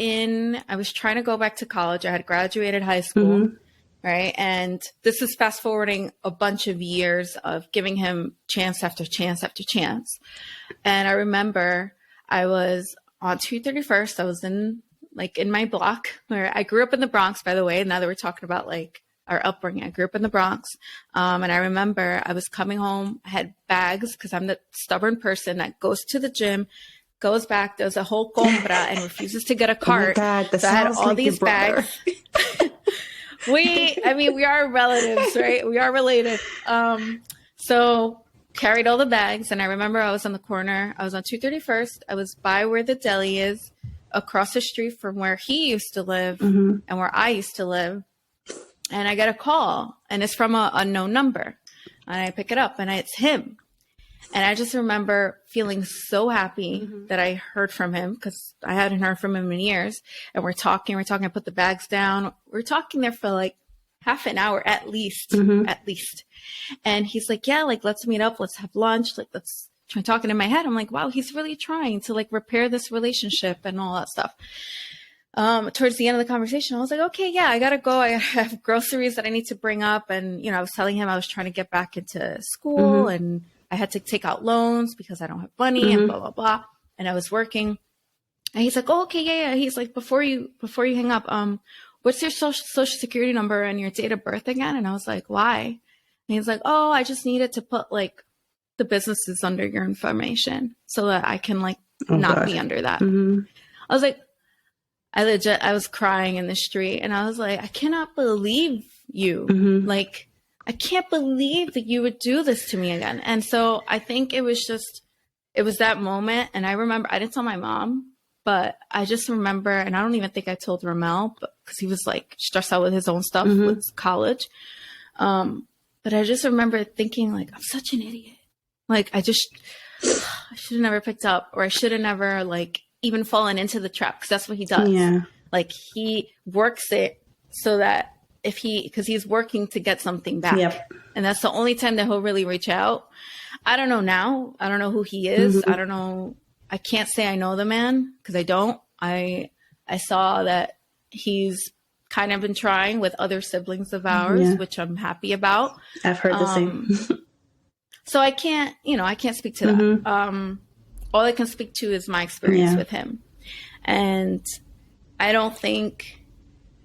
trying to go back to college. I had graduated high school, right? And this is fast forwarding a bunch of years of giving him chance after chance after chance. And I remember I was on 231st. I was in my block, where I grew up in the Bronx, by the way. Now that we're talking about like our upbringing, I grew up in the Bronx. And I remember I was coming home, I had bags, because I'm the stubborn person that goes to the gym, goes back, does a whole compra, and refuses to get a cart. Oh my God, so I had all these bags. We are relatives, right? We are related. So carried all the bags. And I remember I was on the corner. I was on 231st. I was by where the deli is, across the street from where he used to live and where I used to live. And I get a call, and it's from an unknown number. And I pick it up, and it's him. And I just remember feeling so happy that I heard from him, because I hadn't heard from him in years. And we're talking, I put the bags down. We're talking there for like half an hour at least. And he's like, yeah, like, let's meet up. Let's have lunch. Like, let's try talking in my head. I'm like, wow, he's really trying to like repair this relationship and all that stuff. Towards the end of the conversation, I was like, okay, yeah, I gotta go. I have groceries that I need to bring up. And, you know, I was telling him I was trying to get back into school and I had to take out loans because I don't have money and blah, blah, blah. And I was working. And he's like, oh, okay, yeah. He's like, before you hang up, what's your social security number and your date of birth again? And I was like, why? And he's like, oh, I just needed to put like the businesses under your information so that I can like not be under that. I was like, I was crying in the street, and I was like, I cannot believe you. Like, I can't believe that you would do this to me again. And so I think it was that moment. And I remember, I didn't tell my mom, but I just remember, and I don't even think I told Ramel, but because he was like stressed out with his own stuff with college. But I just remember thinking like, I'm such an idiot. Like, I should have never picked up, or I should have never like even fallen into the trap, because that's what he does. Yeah. Like, he works it so that because he's working to get something back. And that's the only time that he'll really reach out. I don't know now. I don't know who he is. I don't know. I can't say I know the man, because I don't. I saw that he's kind of been trying with other siblings of ours, which I'm happy about. I've heard the same. So I can't speak to that. All I can speak to is my experience with him. And I don't think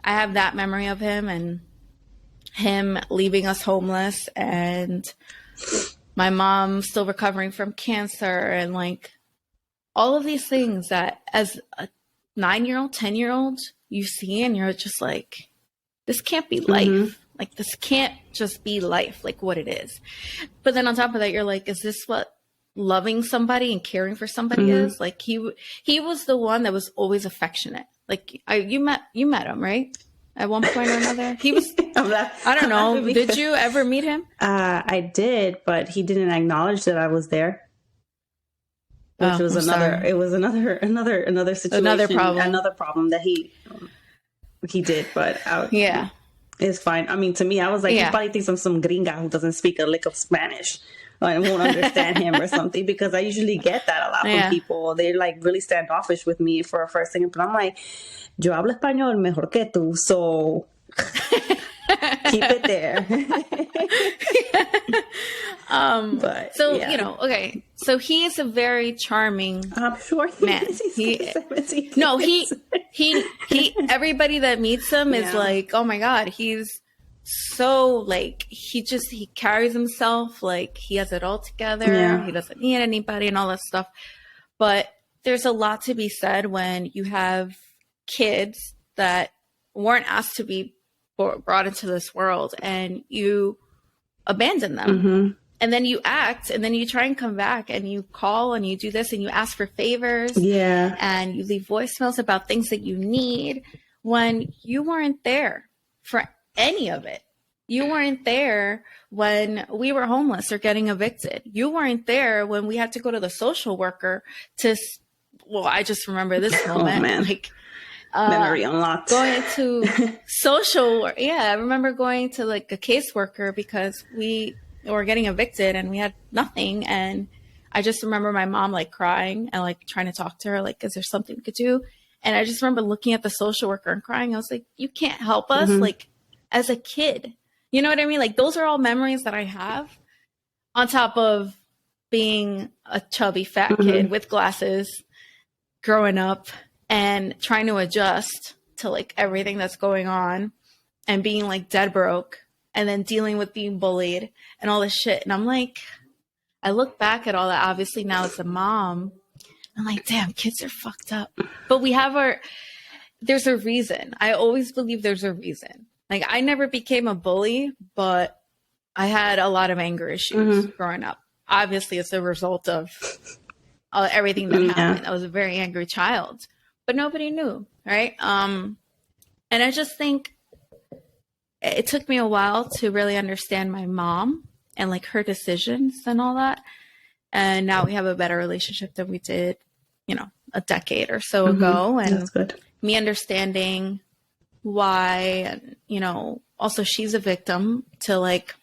I have that memory of him. And him leaving us homeless, and my mom still recovering from cancer, and like all of these things that as a 9-year-old, 10-year-old, you see and you're just like, this can't be life. Like, this can't just be life, like what it is. But then on top of that, you're like, is this what loving somebody and caring for somebody is? Like, he was the one that was always affectionate. Like, you met him, right? At one point or another, he was. I don't know. Did you ever meet him? I did, but he didn't acknowledge that I was there. Which was another. It was another situation, another problem that he did. But yeah, it's fine. I mean, to me, I was like, he probably thinks I'm some gringa who doesn't speak a lick of Spanish and won't understand him or something, because I usually get that a lot from people. They're like really standoffish with me for a first thing, but I'm like, yo hablo español mejor que tú, so keep it there. But, you know, okay. So he is a very charming I'm sure man. He everybody that meets him is like, oh my God, he's so like, he carries himself like he has it all together. Yeah. He doesn't need anybody and all that stuff. But there's a lot to be said when you have kids that weren't asked to be brought into this world and you abandon them. And then you act, and then you try and come back, and you call, and you do this, and you ask for favors. Yeah. And you leave voicemails about things that you need when you weren't there for any of it. You weren't there when we were homeless or getting evicted. You weren't there when we had to go to the social worker to, well, I just remember this moment. Oh, man. Like, memory unlocked. Going to social work. Yeah, I remember going to like a caseworker because we were getting evicted and we had nothing. And I just remember my mom like crying and like trying to talk to her, like, is there something we could do? And I just remember looking at the social worker and crying. I was like, you can't help us, like, as a kid. You know what I mean? Like, those are all memories that I have on top of being a chubby fat kid with glasses growing up and trying to adjust to like everything that's going on and being like dead broke and then dealing with being bullied and all this shit. And I'm like, I look back at all that, obviously now as a mom, I'm like, damn, kids are fucked up. But we have there's a reason. I always believe there's a reason. Like, I never became a bully, but I had a lot of anger issues growing up. Obviously, it's a result of everything that happened. I was a very angry child, but nobody knew, right? And I just think it took me a while to really understand my mom and like her decisions and all that. And now we have a better relationship than we did, you know, a decade or so ago. And that's good. Me understanding why, you know, also she's a victim to like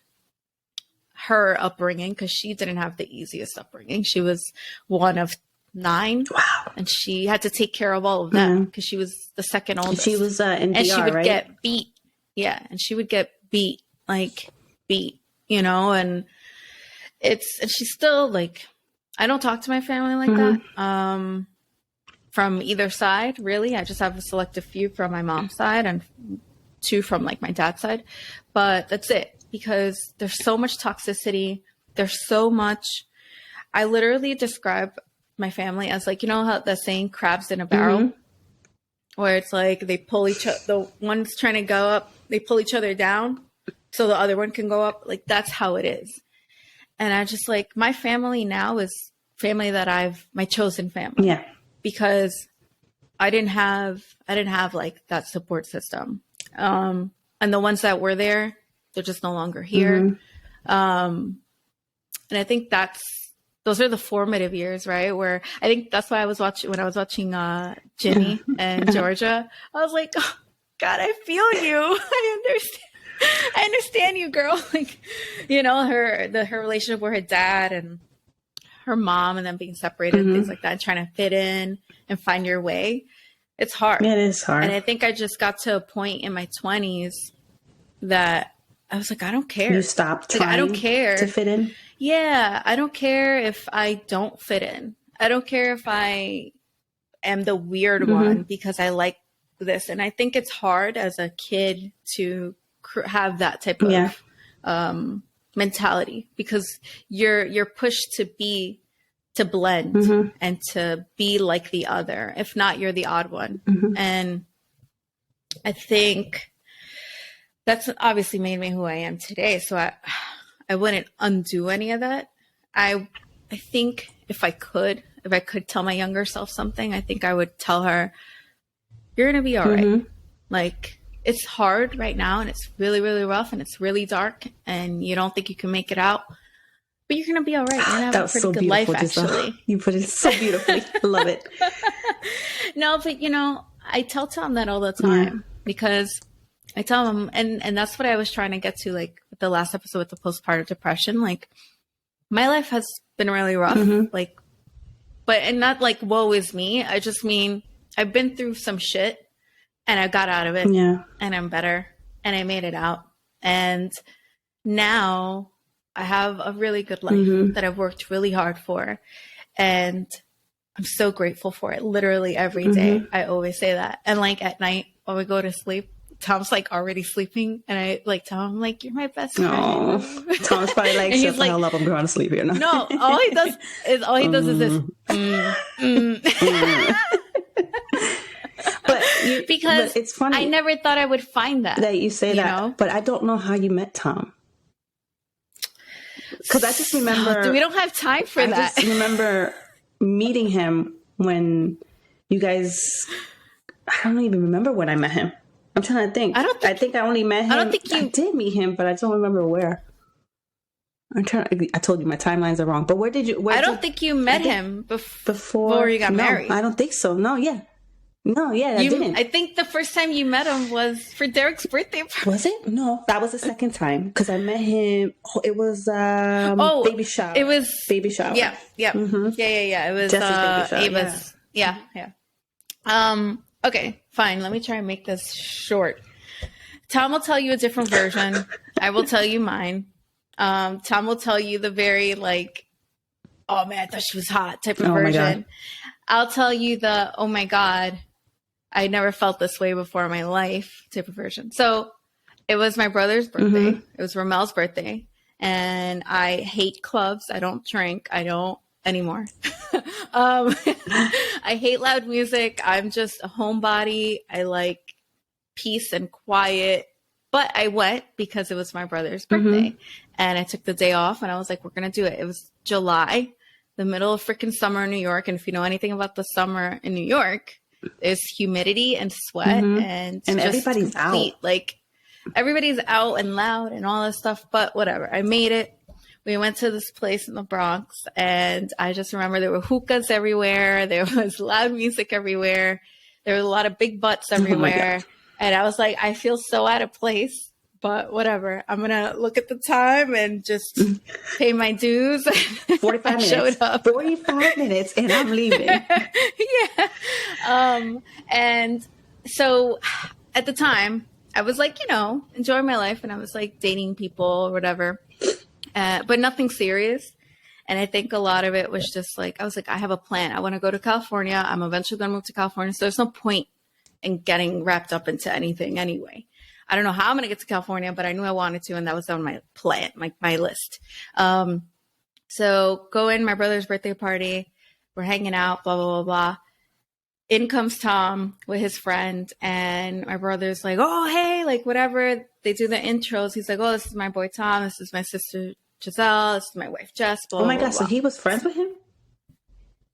her upbringing because she didn't have the easiest upbringing. She was one of 9. Wow. And she had to take care of all of them because she was the second oldest. She was in DR, and she would right? get beat. Yeah. And she would get beat, you know, and and she's still like, I don't talk to my family like that. From either side, really. I just have a selective few from my mom's side and 2 from like my dad's side. But that's it, because there's so much toxicity. There's so much. I literally describe my family as like, you know how the saying crabs in a barrel, where it's like they pull the one's trying to go up, they pull each other down so the other one can go up. Like, that's how it is. And I just like, my family now is family that my chosen family. Yeah. Because I didn't have like that support system. And the ones that were there, they're just no longer here. And I think those are the formative years, right? Where I think that's why when I was watching Jimmy and Georgia, I was like, oh, God, I feel you. I understand you, girl. Like, you know, her relationship with her dad and her mom, and then being separated and things like that, and trying to fit in and find your way. It's hard. It is hard. And I think I just got to a point in my 20s that I was like, I don't care. You stopped trying I don't care to fit in? Yeah. I don't care if I don't fit in. I don't care if I am the weird one because I like this. And I think it's hard as a kid to have that type of mentality, because you're pushed to blend and to be like the other. If not, you're the odd one. And I think that's obviously made me who I am today. So I wouldn't undo any of that. I think if I could tell my younger self something, I think I would tell her, you're going to be all right. Like, it's hard right now, and it's really, really rough, and it's really dark, and you don't think you can make it out, but you're going to be all right. You're going to have a pretty good life, actually. You put it so beautifully. I love it. No, but I tell Tom that all the time, because I tell him, and that's what I was trying to get to, like with the last episode with the postpartum depression. Like, my life has been really rough, like, and not like woe is me. I just mean I've been through some shit, and I got out of it, and I'm better, and I made it out, and now I have a really good life that I've worked really hard for, and I'm so grateful for it. Literally every day, I always say that. And like at night when we go to sleep, Tom's like already sleeping, and I like tell him, like, you're my best friend. Tom's probably like, shut the hell up, I'm going to sleep here now. No, all he does is this. Because it's funny. I never thought I would find that you say that, but I don't know how you met Tom. Because I just remember we don't have time for that. I just remember meeting him when you guys. I don't even remember when I met him. I'm trying to think. I think I only met him. I did meet him, but I don't remember where. I told you my timelines are wrong. But where did you? I don't think you met him before you got married. I don't think so. No, yeah. I didn't. I think the first time you met him was for Derek's birthday party. Was it? No, that was the second time, because I met him. It was baby shower. It was baby shower. Yeah. It was Jess's baby shower. Ava's. Yeah. Okay, fine. Let me try and make this short. Tom will tell you a different version. I will tell you mine. Tom will tell you the very like, oh man, I thought she was hot type of version. I'll tell you the, oh my God, I never felt this way before in my life type of version. So it was my brother's birthday. It was Romel's birthday. And I hate clubs. I don't drink. I don't anymore. I hate loud music. I'm just a homebody. I like peace and quiet. But I went because it was my brother's birthday. And I took the day off, and I was like, we're going to do it. It was July, the middle of freaking summer in New York. And if you know anything about the summer in New York, there's humidity and sweat and everybody's out. Like, everybody's out and loud and all this stuff. But whatever. I made it. We went to this place in the Bronx, and I just remember there were hookahs everywhere. There was loud music everywhere. There were a lot of big butts everywhere. And I was like, I feel so out of place, but whatever. I'm going to look at the time and just pay my dues. 45 minutes. Showed up. 45 minutes, and I'm leaving. And so at the time, I was like, enjoying my life. And I was like dating people or whatever. But nothing serious. And I think a lot of it was just like, I was like, I have a plan. I want to go to California. I'm eventually going to move to California. So there's no point in getting wrapped up into anything anyway. I don't know how I'm going to get to California, but I knew I wanted to. And that was on my plan, like my list. So go in my brother's birthday party. We're hanging out, blah, blah, blah, blah. In comes Tom with his friend, and my brother's like, oh, hey, like whatever. They do the intros. He's like, oh, this is my boy Tom. This is my sister Giselle. This is my wife Jess. Blah, oh my blah, God. blah. So he was friends with him?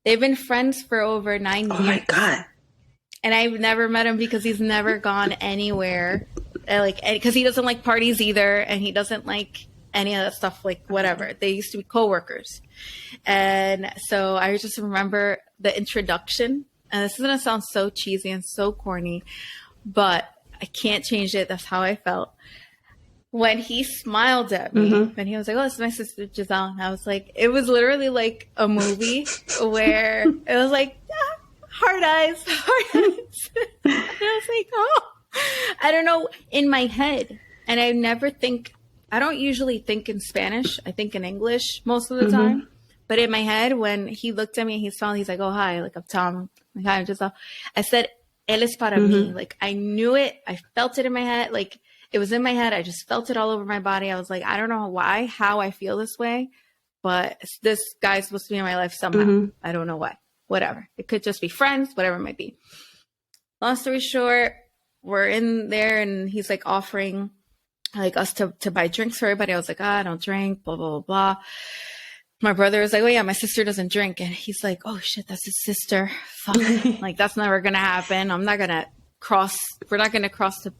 They've been friends for over 9 years. Oh my God. And I've never met him because he's never gone anywhere. Because he doesn't like parties either. And he doesn't like any of that stuff, like whatever. They used to be coworkers. And so I just remember the introduction. And this is going to sound so cheesy and so corny, but I can't change it. That's how I felt. When he smiled at me, and he was like, oh, this is my sister Giselle. And I was like, it was literally like a movie where it was like, hard eyes. And I was like, oh, I don't know, in my head. And I don't usually think in Spanish. I think in English most of the time. But in my head, when he looked at me and he smiled, he's like, oh, hi, like I'm Tom. Like, hi, I'm Giselle. I said, él es para mí. Like, I knew it. I felt it in my head. Like, It was in my head. I just felt it all over my body. I was like, I don't know how I feel this way, but this guy's supposed to be in my life somehow. I don't know why. Whatever. It could just be friends, whatever it might be. Long story short, we're in there and he's like offering like us to buy drinks for everybody. I was like, I don't drink, blah, blah, blah, blah. My brother was like, oh yeah, my sister doesn't drink. And he's like, oh shit, that's his sister. Fuck. Like, that's never going to happen. we're not going to cross the,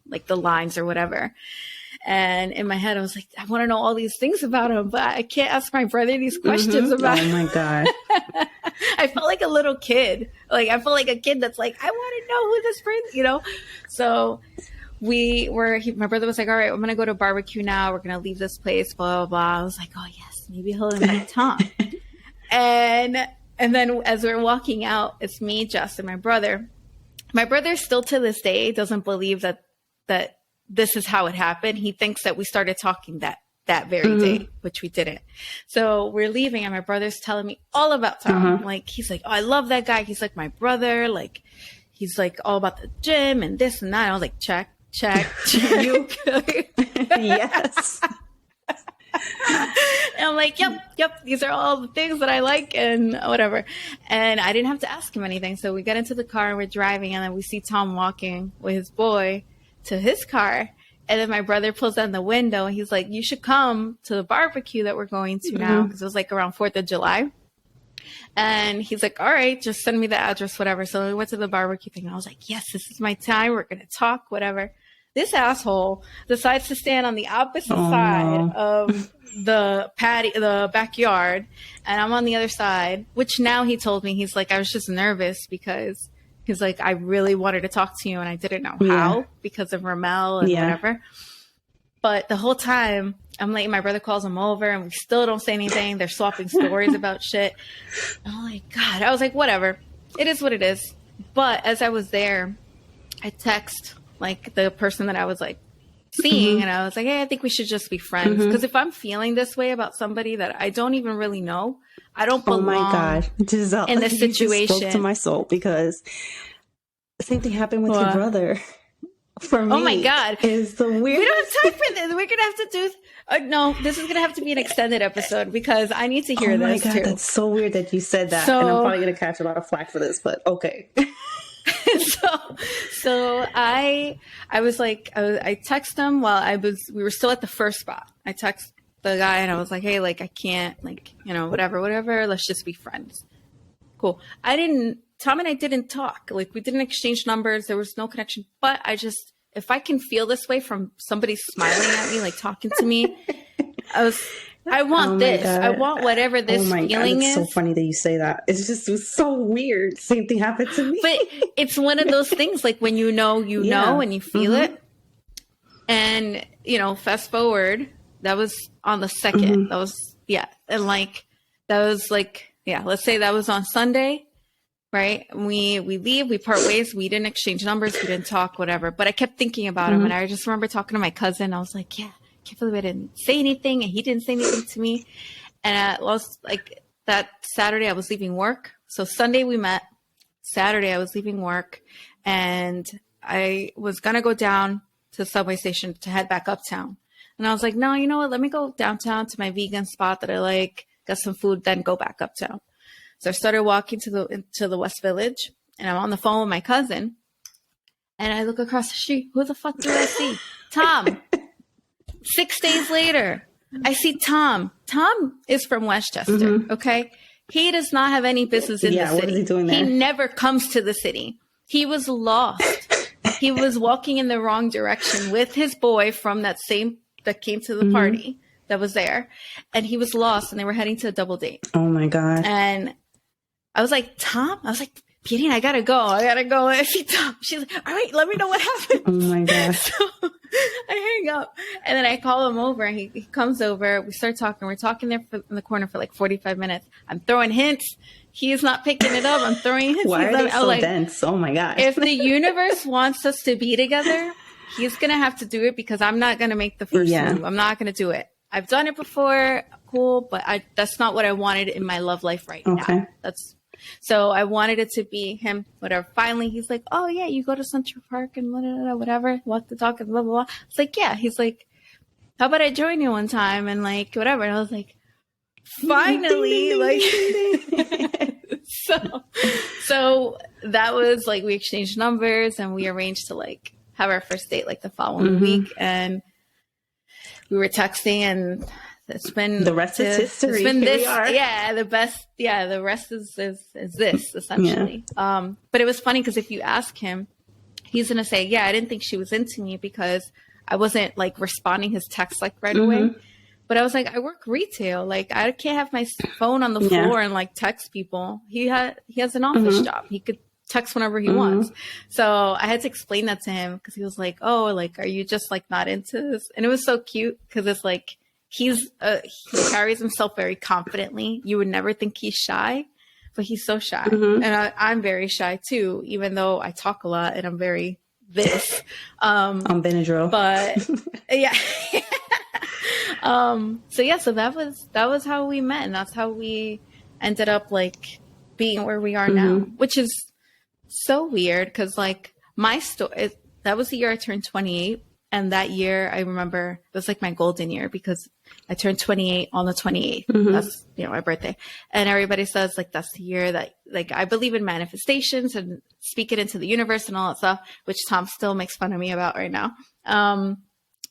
like the lines or whatever. And in my head, I was like, I want to know all these things about him, but I can't ask my brother these questions about him. Oh my God. I felt like a little kid. Like, I felt like a kid that's like, I want to know who this friend, So my brother was like, all right, I'm going to go to a barbecue now. We're going to leave this place, blah, blah, blah. I was like, oh yes, maybe he'll invite Tom. And then as we're walking out, it's me, Jess, and my brother. My brother still to this day doesn't believe that this is how it happened. He thinks that we started talking that very day, which we didn't. So we're leaving and my brother's telling me all about Tom. Like, he's like, oh, I love that guy. He's like my brother. Like, he's like all about the gym and this and that. And I was like, check. You Yes. And I'm like, yep, these are all the things that I like and whatever. And I didn't have to ask him anything. So we get into the car and we're driving and then we see Tom walking with his boy to his car. And then my brother pulls down the window and he's like, you should come to the barbecue that we're going to now. Because it was like around 4th of July. And he's like, all right, just send me the address, whatever. So we went to the barbecue thing. I was like, yes, this is my time. We're going to talk, whatever. This asshole decides to stand on the opposite side of the backyard. And I'm on the other side, which now he told me, he's like, I was just nervous because he's like, I really wanted to talk to you and I didn't know how because of Ramel and whatever. But the whole time I'm like, my brother calls him over and we still don't say anything. They're swapping stories about shit. Oh my God. I was like, whatever. It is what it is. But as I was there, I text like the person that I was like seeing and I was like, hey, I think we should just be friends. Because if I'm feeling this way about somebody that I don't even really know, I don't belong. Oh my God, Giselle, in this situation. You spoke to my soul because the same thing happened with your brother. For me, oh my God, is the weird. We don't have time for this. We're gonna have to do. No, this is gonna have to be an extended episode because I need to hear this too. Oh my God, that's so weird that you said that, and I'm probably gonna catch a lot of flack for this, but okay. So I was like, I texted him while we were still at the first spot. I text the guy and I was like, hey, like, I can't, like, whatever. Let's just be friends. Cool. Tom and I didn't talk. Like, we didn't exchange numbers. There was no connection. But if I can feel this way from somebody smiling at me, like talking to me, I want this. God. I want whatever this feeling is. It's so funny that you say that. It was so weird. Same thing happened to me. But it's one of those things, like when you know, and you feel it. And, fast forward, that was on the 2nd. That was, And like, that was like, let's say that was on Sunday, right? We leave, we part ways. We didn't exchange numbers. We didn't talk, whatever. But I kept thinking about him. And I just remember talking to my cousin. I was like, I can't believe I didn't say anything and he didn't say anything to me. And that Saturday I was leaving work. So Sunday we met. Saturday I was leaving work and I was going to go down to the subway station to head back uptown. And I was like, no, you know what? Let me go downtown to my vegan spot that I like, get some food, then go back uptown. So I started walking into the West Village and I'm on the phone with my cousin and I look across the street. Who the fuck do I see? Tom. 6 days later, I see Tom. Tom is from Westchester, okay? He does not have any business in the city. What is he doing there? He never comes to the city. He was lost. He was walking in the wrong direction with his boy from that came to the party that was there. And he was lost and they were heading to a double date. Oh my God. And I was like, Tom? I was like, Pierine, I gotta go. I see Tom. She's like, all right, let me know what happened. Oh my God. So I hang up and then I call him over and he comes over. We start talking. We're talking there in the corner for like 45 minutes. I'm throwing hints. He's not picking it up. I'm throwing hints. Why are they so dense? Oh my God. If the universe wants us to be together, he's going to have to do it because I'm not going to make the first move. I'm not going to do it. I've done it before. Cool. But that's not what I wanted in my love life right now. So I wanted it to be him, whatever. Finally, he's like, oh, yeah, you go to Central Park and whatever, walk the talk and blah, blah, blah. It's like, yeah. He's like, how about I join you one time and like whatever. And I was like, finally, like, so that was like, we exchanged numbers and we arranged to like have our first date like the following week. And we were texting and it's been the rest is history. It's been this, the best. Yeah, the rest is this essentially. Yeah. But it was funny because if you ask him, he's gonna say, "Yeah, I didn't think she was into me because I wasn't like responding his text like right away." But I was like, I work retail. Like I can't have my phone on the floor and like text people. He has an office job. He could text whenever he wants. So I had to explain that to him because he was like, "Oh, like are you just like not into this?" And it was so cute because it's like. He carries himself very confidently. You would never think he's shy, but he's so shy. And I'm very shy too, even though I talk a lot and I'm very this. On Benadryl. But yeah. So that was how we met. And that's how we ended up like being where we are now, which is so weird. Cause like my story, that was the year I turned 28. And that year, I remember it was like my golden year because I turned 28 on the 28th. That's, my birthday. And everybody says like, that's the year that like, I believe in manifestations and speak it into the universe and all that stuff, which Tom still makes fun of me about right now.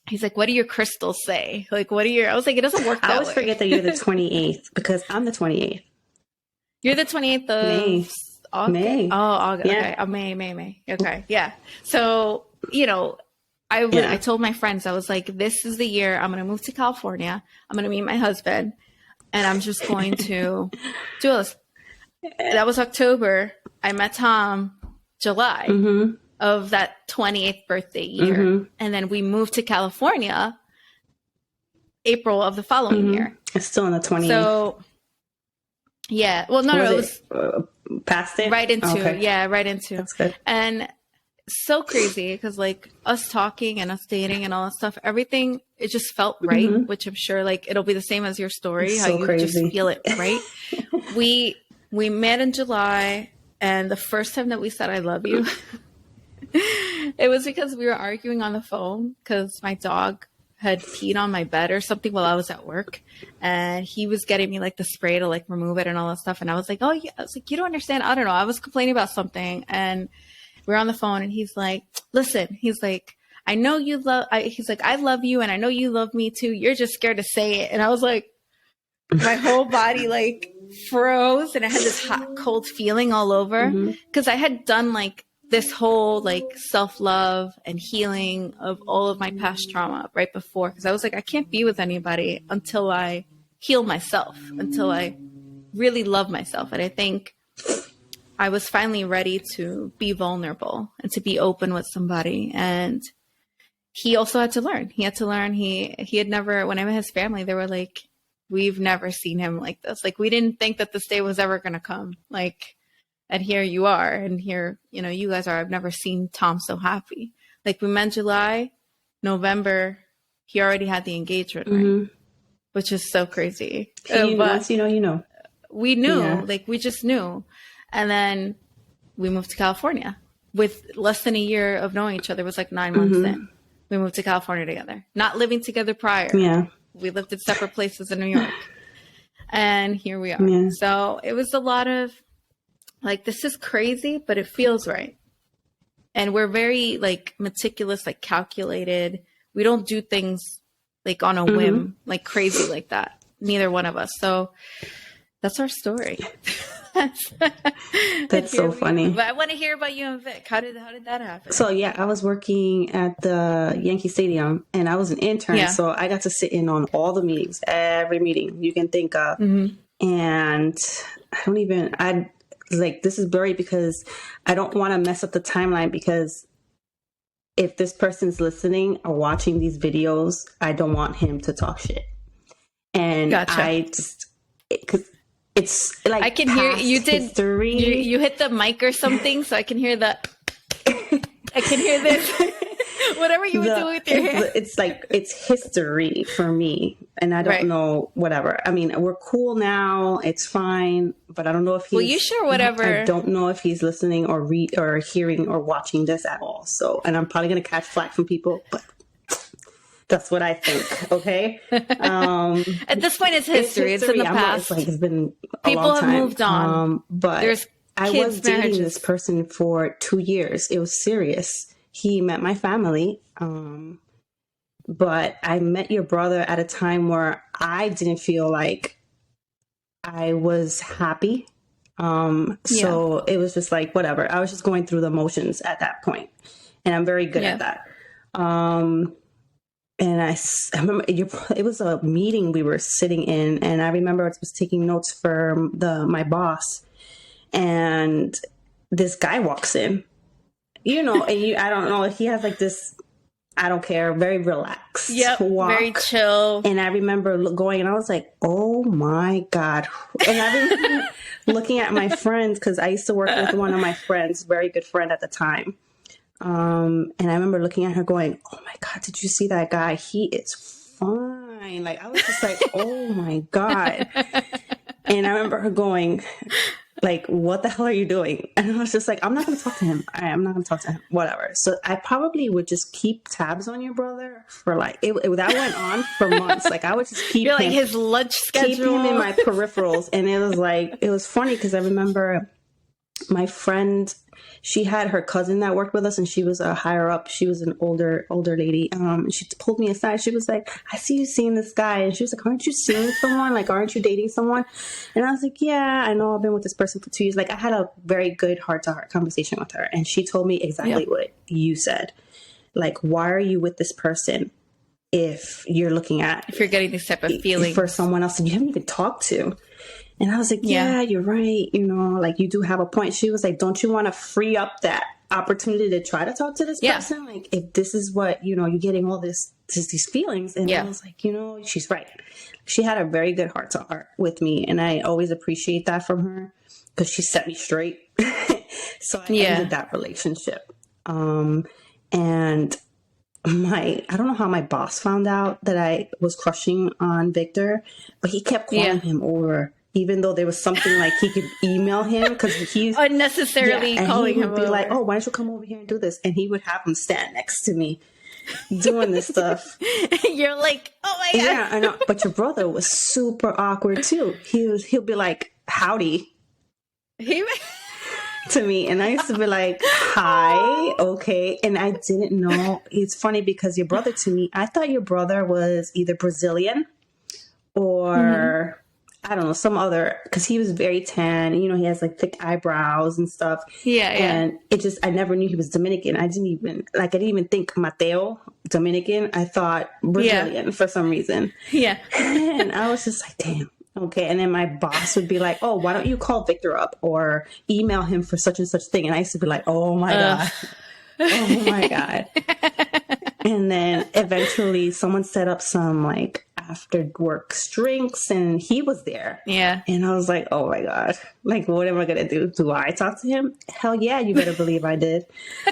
He's like, what do your crystals say? Like, I was like, it doesn't work that way. I always forget that you're the 28th because I'm the 28th. You're the 28th of May. August? May. Oh, August. Yeah. Okay. Oh, May. Okay. Yeah. So, I told my friends, I was like, this is the year I'm going to move to California. I'm going to meet my husband and I'm just going to do this. That was October. I met Tom July of that 28th birthday year. And then we moved to California April of the following year. It's still in the 28th. So, yeah. Well, no, it was past it? Right into. Okay. Yeah, right into. That's good. And so crazy because like us talking and us dating and all that stuff, everything, it just felt right, which I'm sure like it'll be the same as your story. It's how so you crazy. Just feel it, right? We met in July and the first time that we said, I love you, it was because we were arguing on the phone because my dog had peed on my bed or something while I was at work and he was getting me like the spray to like remove it and all that stuff. And I was like, oh yeah, I was like, you don't understand. I don't know. I was complaining about something and we're on the phone and he's like, listen, he's like, I know you love, he's like, I love you. And I know you love me too. You're just scared to say it. And I was like, my whole body like froze and I had this hot, cold feeling all over. Cause I had done like this whole like self-love and healing of all of my past trauma right before. Cause I was like, I can't be with anybody until I heal myself, until I really love myself. And I think I was finally ready to be vulnerable and to be open with somebody. And he also had to learn. He had to learn. He had never, when I met his family, they were like, we've never seen him like this. Like, we didn't think that this day was ever going to come. Like, and here you are. And here, you guys are. I've never seen Tom so happy. Like, we met in July, November, he already had the engagement ring, which is so crazy. Once you know. We knew, like, we just knew. And then we moved to California with less than a year of knowing each other. It was like 9 months in. We moved to California together, not living together prior. Yeah. We lived in separate places in New York. And here we are. Yeah. So it was a lot of like, this is crazy, but it feels right. And we're very like meticulous, like calculated. We don't do things like on a whim, like crazy like that. Neither one of us. So that's our story. That's so funny. But I want to hear about you and Vic. How did that happen? So yeah, I was working at the Yankee Stadium and I was an intern. So I got to sit in on all the meetings, every meeting you can think of. And I like, this is blurry because I don't want to mess up the timeline, because if this person's listening or watching these videos, I don't want him to talk shit. And gotcha. It's like, I can hear you did history. You hit the mic or something, so I can hear that. I can hear this. Whatever you would do with your hair. It's like, it's history for me. And I don't know, whatever. I mean, we're cool now. It's fine. But I don't know if he's... Well, you share whatever. I don't know if he's listening or hearing or watching this at all. So, and I'm probably going to catch flack from people, but that's what I think. Okay. At this point, it's history. It's in the past. It's been a people long time. Have moved on. But I was dating this person for 2 years. It was serious. He met my family. But I met your brother at a time where I didn't feel like I was happy. So it was just like, whatever. I was just going through the motions at that point. And I'm very good at that. And I remember it was a meeting we were sitting in, and I remember I was taking notes for my boss, and this guy walks in, and I don't know, he has like this, I don't care, very relaxed walk. Very chill. And I remember going, and I was like, oh my God. And I remember looking at my friends, because I used to work with one of my friends, very good friend at the time. And I remember looking at her going, oh my God, did you see that guy? He is fine. Like, I was just like, oh my God. And I remember her going, like, what the hell are you doing? And I was just like, I'm not going to talk to him. I'm not going to talk to him. Whatever. So I probably would just keep tabs on your brother for like, that went on for months. Like, I would just keep him, like his lunch schedule. Keep him in my peripherals. And it was funny because I remember my friend, she had her cousin that worked with us, and she was a higher up. She was an older lady. She pulled me aside. She was like, I see you seeing this guy. And she was like, aren't you seeing someone? Like, aren't you dating someone? And I was like, yeah, I know I've been with this person for 2 years. Like, I had a very good heart-to-heart conversation with her. And she told me exactly what you said. Like, why are you with this person if you're getting this type of feeling for someone else that you haven't even talked to? And I was like, yeah, you're right. Like, you do have a point. She was like, don't you want to free up that opportunity to try to talk to this person? Like, if this is what, you're getting all these feelings. And I was like, she's right. She had a very good heart to heart with me. And I always appreciate that from her because she set me straight. So I ended that relationship. And I don't know how my boss found out that I was crushing on Victor, but he kept calling him over. Even though there was something like he could email him because he's unnecessarily calling him. He would be like, "Oh, why don't you come over here and do this?" And he would have him stand next to me doing this stuff. You're like, "Oh my God!" Yeah, I know. But your brother was super awkward too. He'll be like, "Howdy," to me, and I used to be like, "Hi, okay," and I didn't know. It's funny because your brother, to me, I thought your brother was either Brazilian or. I don't know, some other, because he was very tan, he has like thick eyebrows and stuff. Yeah. And I never knew he was Dominican. I didn't even think Mateo, Dominican. I thought Brazilian for some reason. Yeah. And I was just like, damn. Okay. And then my boss would be like, oh, why don't you call Victor up or email him for such and such thing? And I used to be like, oh my God. Oh my God. And then eventually someone set up some like after work drinks and he was there. Yeah. And I was like, oh my God, like, what am I going to do? Do I talk to him? Hell yeah, you better believe I did.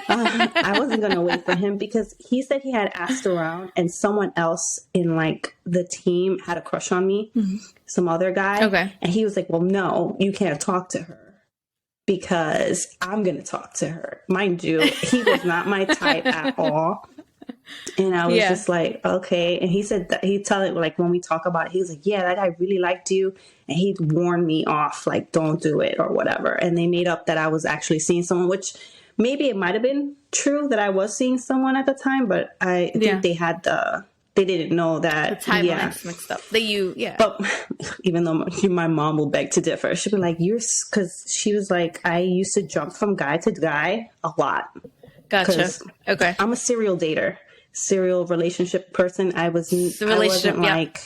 I wasn't going to wait for him because he said he had asked around and someone else in like the team had a crush on me, some other guy. Okay. And he was like, well, no, you can't talk to her. Because I'm going to talk to her. Mind you, he was not my type at all. And I was just like, okay. And he said that he'd tell it like when we talk about it, he was like, yeah, that guy really liked you. And he'd warn me off, like, don't do it or whatever. And they made up that I was actually seeing someone, which maybe it might have been true that I was seeing someone at the time. But I think they didn't know that. The timelines mixed up. But even though my mom will beg to differ, she'd be like, because she was like, I used to jump from guy to guy a lot. Gotcha. Okay. I'm a serial dater, serial relationship person. I wasn't like,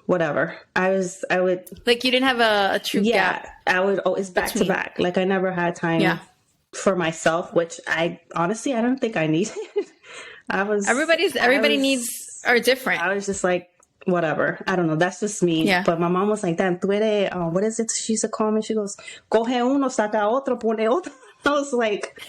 whatever. I would. Like you didn't have a true gap. I would always back to back. Like I never had time for myself, which I don't think I needed. Everybody needs are different. I was just like, whatever. I don't know. That's just me. Yeah. But my mom was like, Dan, tú eres, what is it? She used to call me. She goes, coge uno, saca otro, pone otro. I was like,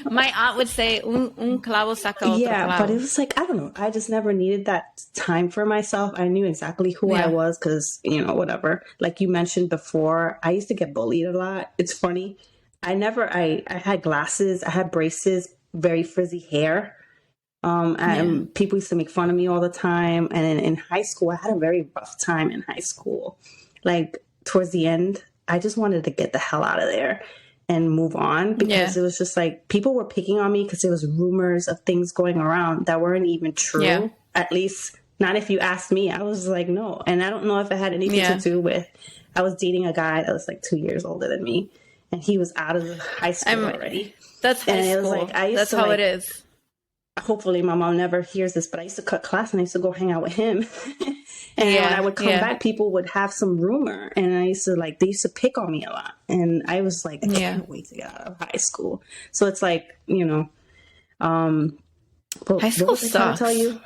My aunt would say, un clavo saca otro clavo. But it was like, I don't know. I just never needed that time for myself. I knew exactly who I was because, whatever. Like you mentioned before, I used to get bullied a lot. It's funny. I had glasses. I had braces, very frizzy hair. And people used to make fun of me all the time. And in high school, I had a very rough time in high school. Like towards the end, I just wanted to get the hell out of there and move on because it was just like people were picking on me because there was rumors of things going around that weren't even true. At least not if you asked me. I was like, no. And I don't know if it had anything to do with, I was dating a guy that was like 2 years older than me and he was out of high school already. That's high school. It was like, that's how it is. Hopefully my mom never hears this, but I used to cut class and I used to go hang out with him. And when I would come back, people would have some rumor. And they used to pick on me a lot. And I was like, I can't wait to get out of high school. So it's like, high school sucks. Tell you?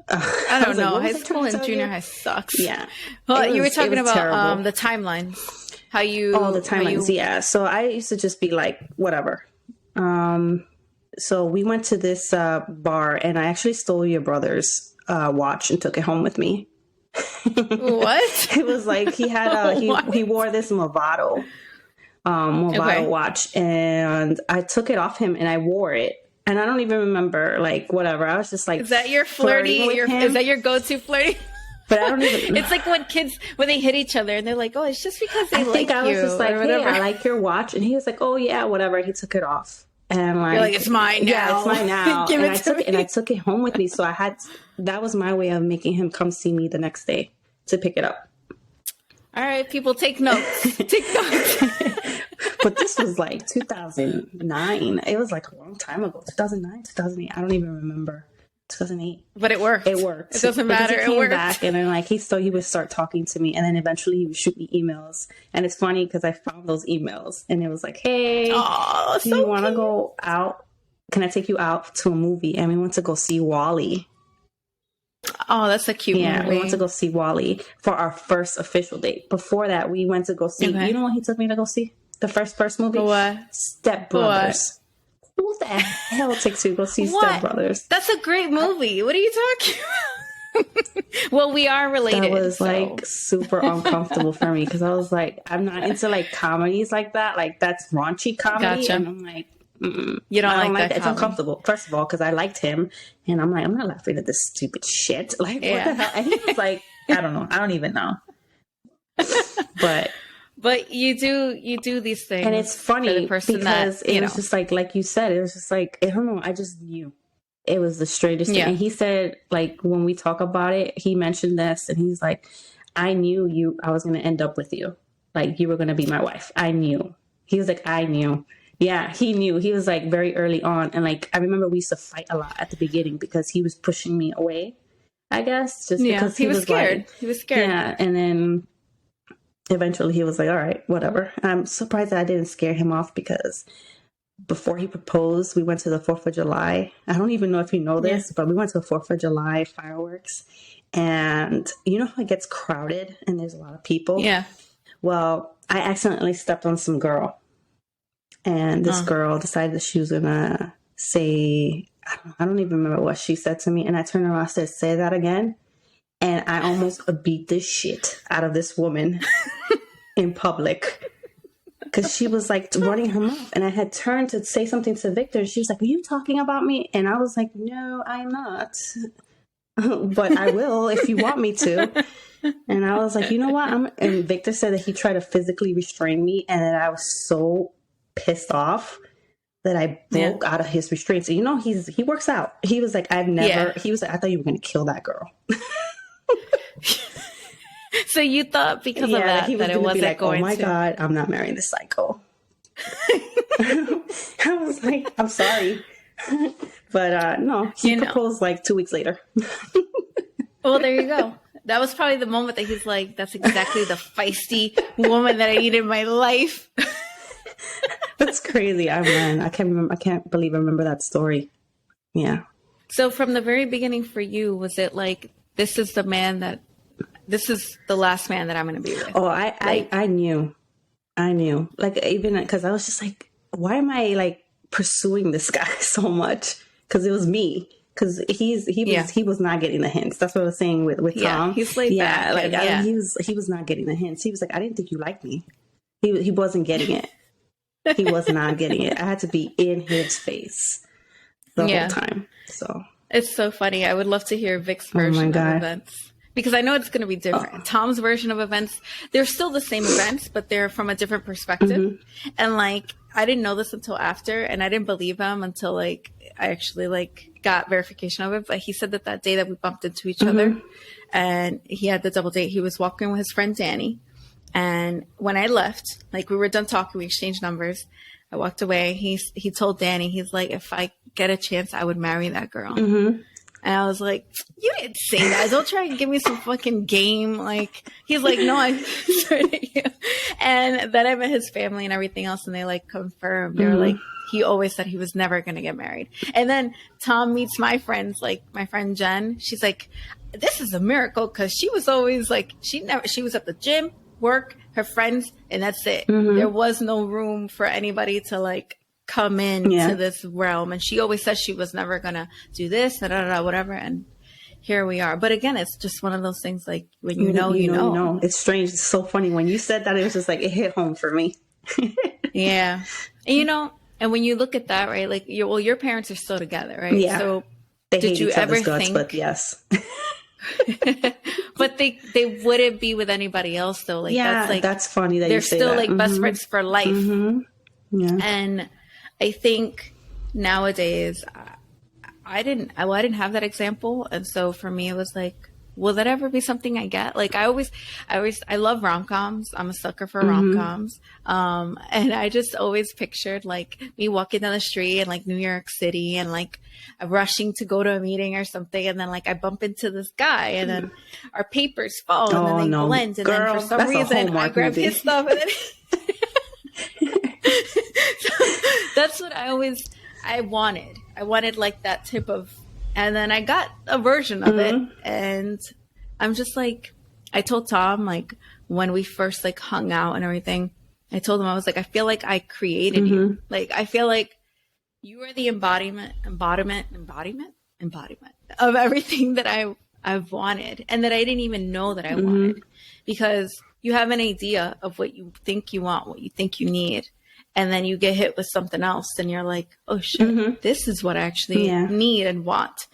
I don't know. High school and junior high sucks. Yeah. Well, you were talking about the timelines. How you... Oh, the timelines, yeah. So I used to just be like, whatever. So we went to this bar and I actually stole your brother's watch and took it home with me. What? It was like he had he wore this Movado watch and I took it off him and I wore it. And I don't even remember, like, whatever. I was just like, is that your flirty? Is that your go-to flirty? But I don't even. It's like when kids, when they hit each other and they're like, oh, it's just because they like you. I was just like, hey, I like your watch. And he was like, oh, yeah, whatever. He took it off. And I'm like, you're like, it's mine now. Yeah, it's mine now. And I took it home with me. So that was my way of making him come see me the next day to pick it up. All right, people, take notes. Take notes. But this was like 2009. It was like a long time ago. 2009, 2008. I don't even remember. 2008. But it worked. It worked. It doesn't matter. It worked. Back and then like he would start talking to me, and then eventually he would shoot me emails. And it's funny because I found those emails, and it was like, "Hey, do you want to go out? Can I take you out to a movie?" And we went to go see Wall-E. Oh, that's a cute movie. Yeah, we went to go see Wall-E for our first official date. Before that, we went to go see. You know what he took me to go see? The first movie? What? Step Brothers. Who the hell takes you to go see Step Brothers? That's a great movie. What are you talking about? Well, we are related. That was like super uncomfortable for me because I was like, I'm not into like comedies like that. Like that's raunchy comedy. Gotcha. And I'm like, you don't like that. It's uncomfortable. First of all, because I liked him, and I'm like, I'm not laughing at this stupid shit. Like, what the hell? And he was like, I don't know. I don't even know. But you do these things, and it's funny because it was just like you said, it was just like I don't know. I just knew it was the strangest thing. And he said, like when we talk about it, he mentioned this, and he's like, I knew I was going to end up with you, like you were going to be my wife. I knew. He was like, I knew. Yeah, he knew. He was like very early on, and like I remember we used to fight a lot at the beginning because he was pushing me away. I guess just because he was scared. Like, he was scared. Yeah, and then. Eventually he was like, all right, whatever. I'm surprised that I didn't scare him off because before he proposed, we went to the 4th of July. I don't even know if you know this, but we went to the 4th of July fireworks. And you know how it gets crowded and there's a lot of people? Yeah. Well, I accidentally stepped on some girl. And this girl decided that she was going to say, I don't even remember what she said to me. And I turned around and said, say that again. And I almost beat the shit out of this woman in public because she was like running her mouth. And I had turned to say something to Victor. And she was like, are you talking about me? And I was like, no, I'm not. But I will if you want me to. And I was like, you know what? And Victor said that he tried to physically restrain me. And that I was so pissed off that I broke out of his restraints. And you know, he works out. He was like, he was like, I thought you were going to kill that girl. So you thought because of that it wasn't like, going to... Oh my God, I'm not marrying this psycho. I was like, I'm sorry. But no, he proposed like 2 weeks later. Well, there you go. That was probably the moment that he's like, that's exactly the feisty woman that I need in my life. That's crazy. I can't believe I remember that story. Yeah. So from the very beginning for you, was it like, this is the last man that I'm going to be with? Oh, I knew. Like, even because I was just like, why am I like pursuing this guy so much because it was me. Because he was not getting the hints. That's what I was saying with Tom. He's laid back. Like he was not getting the hints. He was like, I didn't think you liked me. He wasn't getting it. He was not getting it. I had to be in his face the whole time. So it's so funny. I would love to hear Vic's version of events because I know it's going to be different. Tom's version of events, they're still the same events, but they're from a different perspective. And like, I didn't know this until after, and I didn't believe him until like I actually like got verification of it. But he said that day that we bumped into each other, and he had the double date. He was walking with his friend Danny, and when I left, like we were done talking, we exchanged numbers. I walked away. He told Danny, he's like, if I get a chance, I would marry that girl. And I was like, you didn't say that. Don't try and give me some fucking game. Like, he's like, no, I swear to you. And then I met his family and everything else, and they like confirmed. They were like, he always said he was never going to get married. And then Tom meets my friends, like my friend Jen. She's like, this is a miracle because she was always like, she was at the gym, work, her friends, and that's it. There was no room for anybody to like come in to this realm. And she always said she was never gonna do this, whatever. And here we are. But again, it's just one of those things like when you know. It's strange. It's so funny. When you said that, it was just like, it hit home for me. Yeah. And and when you look at that, right, like your parents are still together, right? Yeah. So did you ever think, but yes. But they wouldn't be with anybody else though. Like that's funny that they're you say still that. like best friends for life. Yeah. And I think nowadays I didn't have that example. And so for me, it was like, will that ever be something I get? Like I love rom-coms. I'm a sucker for rom-coms. And I just always pictured like me walking down the street in like New York City and like rushing to go to a meeting or something. And then like I bump into this guy and then our papers fall and then they blend. And then for some reason I grab his stuff. And then that's what I wanted. I wanted like that type of, and then I got a version of it. And I'm just like, I told Tom, like when we first like hung out and everything, I told him, I was like, I feel like I created you. Like, I feel like you are the embodiment of everything that I've wanted and that I didn't even know that I wanted, because you have an idea of what you think you want, what you think you need. And then you get hit with something else and you're like, oh shit, this is what I actually need and want.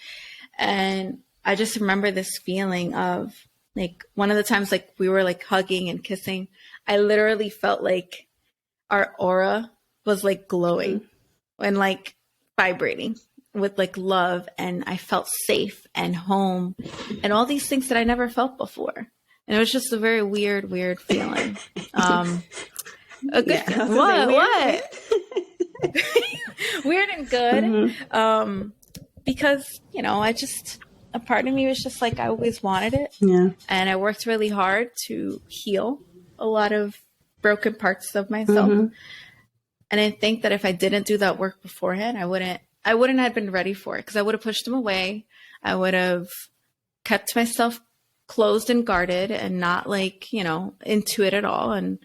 And I just remember this feeling of like one of the times like we were like hugging and kissing, I literally felt like our aura was like glowing and like vibrating with like love. And I felt safe and home and all these things that I never felt before. And it was just a very weird feeling. A good what? Weird and good. Because, a part of me was just like, I always wanted it. Yeah. And I worked really hard to heal a lot of broken parts of myself. And I think that if I didn't do that work beforehand, I wouldn't have been ready for it, because I would have pushed them away. I would have kept myself closed and guarded and not like, into it at all. And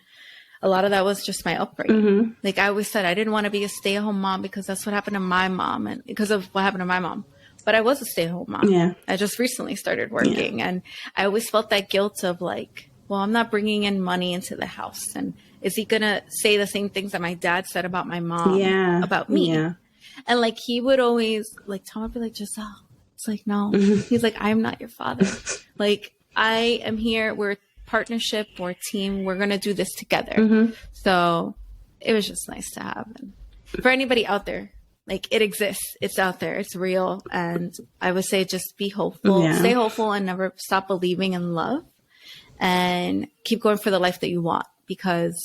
a lot of that was just my upbringing. Like I always said, I didn't want to be a stay-at-home mom because that's what happened to my mom and because of what happened to my mom. But I was a stay-at-home mom. Yeah. I just recently started working and I always felt that guilt of like, well, I'm not bringing in money into the house. And is he going to say the same things that my dad said about my mom, about me? Yeah. And like, he would always like, Tom would be like, Giselle. It's like, no, he's like, I'm not your father. Like I am here. We're partnership or team, we're gonna do this together. So it was just nice to have. And for anybody out there, like it exists, it's out there, it's real. And I would say just be hopeful, stay hopeful, and never stop believing in love, and keep going for the life that you want, because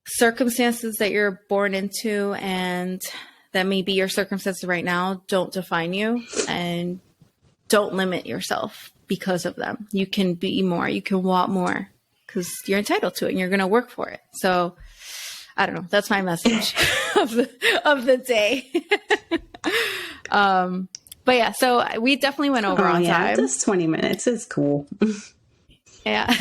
circumstances that you're born into and that may be your circumstances right now don't define you, and don't limit yourself because of them. You can be more, you can want more, because you're entitled to it and you're going to work for it. So I don't know. That's my message of the day. But yeah, so we definitely went over on time. Just 20 minutes is cool. Yeah.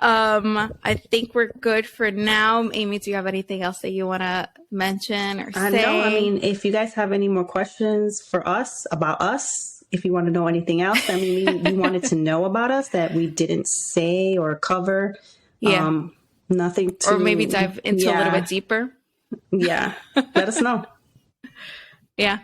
I think we're good for now. Amy, do you have anything else that you want to mention or say? No, I mean, if you guys have any more questions for us, about us, if you want to know anything else, I mean, you wanted to know about us that we didn't say or cover. Yeah. Nothing to... Or maybe dive into a little bit deeper. Yeah. Let us know. Yeah.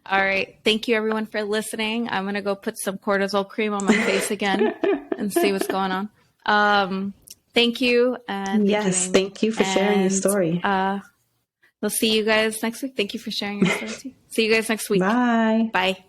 All right. Thank you, everyone, for listening. I'm going to go put some cortisol cream on my face again and see what's going on. Thank you. And thank you for sharing your story. We'll see you guys next week. Thank you for sharing your story too. See you guys next week. Bye. Bye.